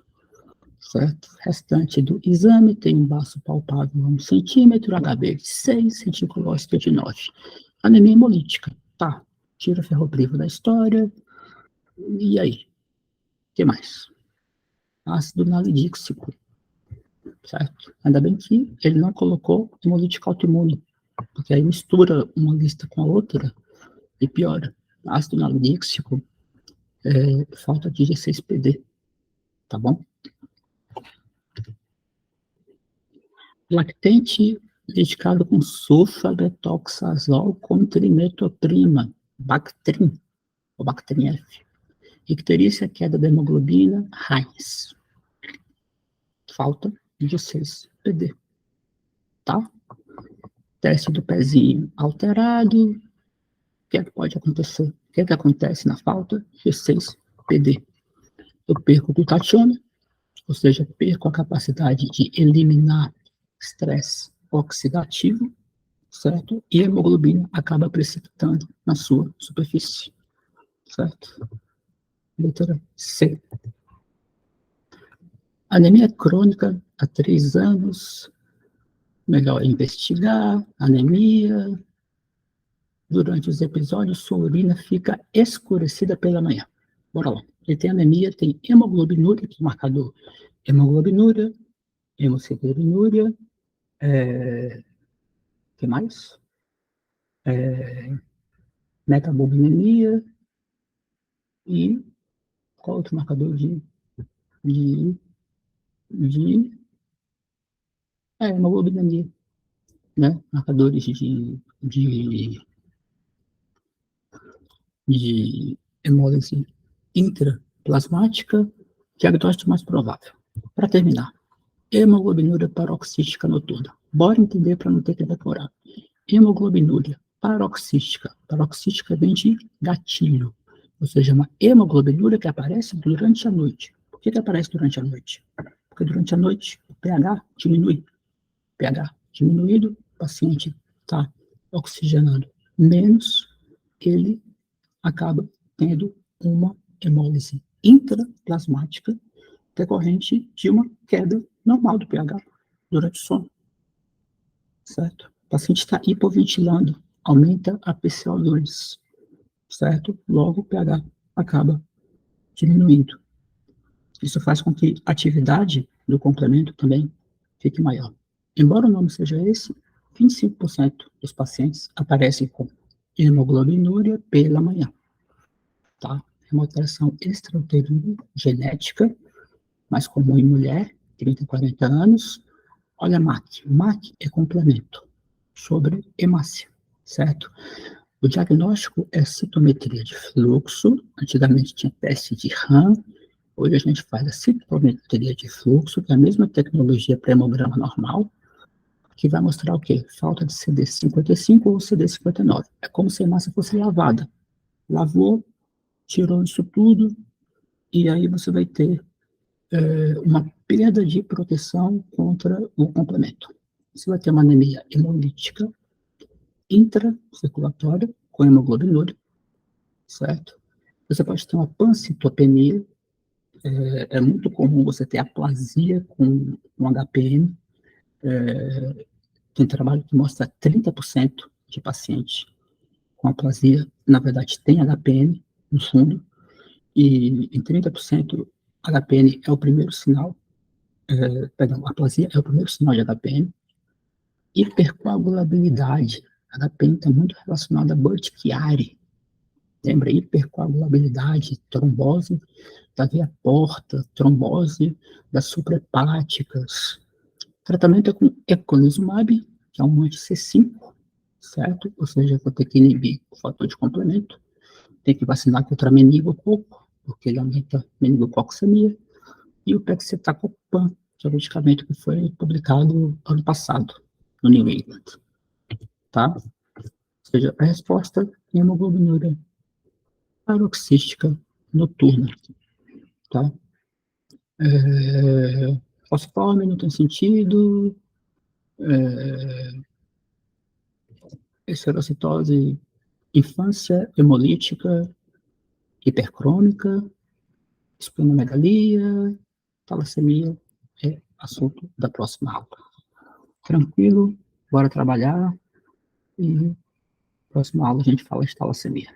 Certo? Restante do exame tem um baço palpável a 1 centímetro, HB de 6, reticulócito de 9. Anemia hemolítica, tá. Tira ferroprivo da história. E aí? O que mais? Ácido nalidíxico, certo? Ainda bem que ele não colocou hemolítica autoimune, porque aí mistura uma lista com a outra e piora. Ácido nalidíxico, falta de G6PD, tá bom? Lactente medicado com sulfabetoxazol com trimetoprima, Bactrim, ou Bactrim F. Icterícia, queda da hemoglobina, Heinz. Falta de 6PD, tá? Teste do pezinho alterado. O que é que pode acontecer? O que é que acontece na falta de 6PD? Eu perco glutationa, ou seja, perco a capacidade de eliminar estresse oxidativo, certo? E a hemoglobina acaba precipitando na sua superfície, certo? Letra C. Anemia crônica há 3 anos, melhor investigar, anemia. Durante os episódios, sua urina fica escurecida pela manhã. Bora lá. Ele tem anemia, tem hemoglobinúria, que é o marcador hemoglobinúria, hemociderinúria, que mais? Metabobinemia e qual outro marcador de hemoglobinemia, né? Marcadores de hemólise intraplasmática, diagnóstico mais provável. Para terminar, hemoglobinúria paroxística noturna. Bora entender para não ter que decorar. Hemoglobinúria paroxística. Paroxística vem de gatilho, ou seja, uma hemoglobinúria que aparece durante a noite. Por que aparece durante a noite? Porque durante a noite o pH diminui. pH diminuído, o paciente está oxigenando menos, ele acaba tendo uma hemólise intraplasmática decorrente de uma queda normal do pH durante o sono, certo? O paciente está hipoventilando, aumenta a PCO2, certo? Logo o pH acaba diminuindo. Isso faz com que a atividade do complemento também fique maior. Embora o nome seja esse, 25% dos pacientes aparecem com hemoglobinúria pela manhã, tá? É uma alteração extrauterina genética, mais comum em mulher, 30 a 40 anos. Olha MAC. MAC é complemento sobre hemácia, certo? O diagnóstico é citometria de fluxo. Antigamente tinha teste de RAM, hoje a gente faz a citometria de fluxo, que é a mesma tecnologia para hemograma normal, que vai mostrar o quê? Falta de CD55 ou CD59. É como se a hemácia fosse lavada. Lavou, tirou isso tudo, e aí você vai ter uma perda de proteção contra o complemento. Você vai ter uma anemia hemolítica intracirculatória com hemoglobinúria, certo? Você pode ter uma pancitopenia, é muito comum você ter aplasia com HPN, tem trabalho que mostra 30% de paciente com aplasia, na verdade, tem HPN no fundo, e em 30% HPN é o primeiro sinal, aplasia é o primeiro sinal de HPN. Hipercoagulabilidade, HPN está muito relacionada a Budd-Chiari, Lembra? Hipercoagulabilidade, trombose da via porta, trombose das suprahepáticas. Tratamento é com eculizumab, que é um anti-C5, certo? Ou seja, vou ter que inibir o fator de complemento, tem que vacinar contra meningococo, porque ele aumenta a meningococemia, e o pegcetacoplan, que é um medicamento que foi publicado ano passado, no New England, tá? Ou seja, a resposta é hemoglobinúria paroxística noturna, tá? Falciforme não tem sentido, esterocitose, infância hemolítica, hipercrônica, esplenomegalia, talassemia, é assunto da próxima aula. Tranquilo? Bora trabalhar e próxima aula a gente fala de talassemia.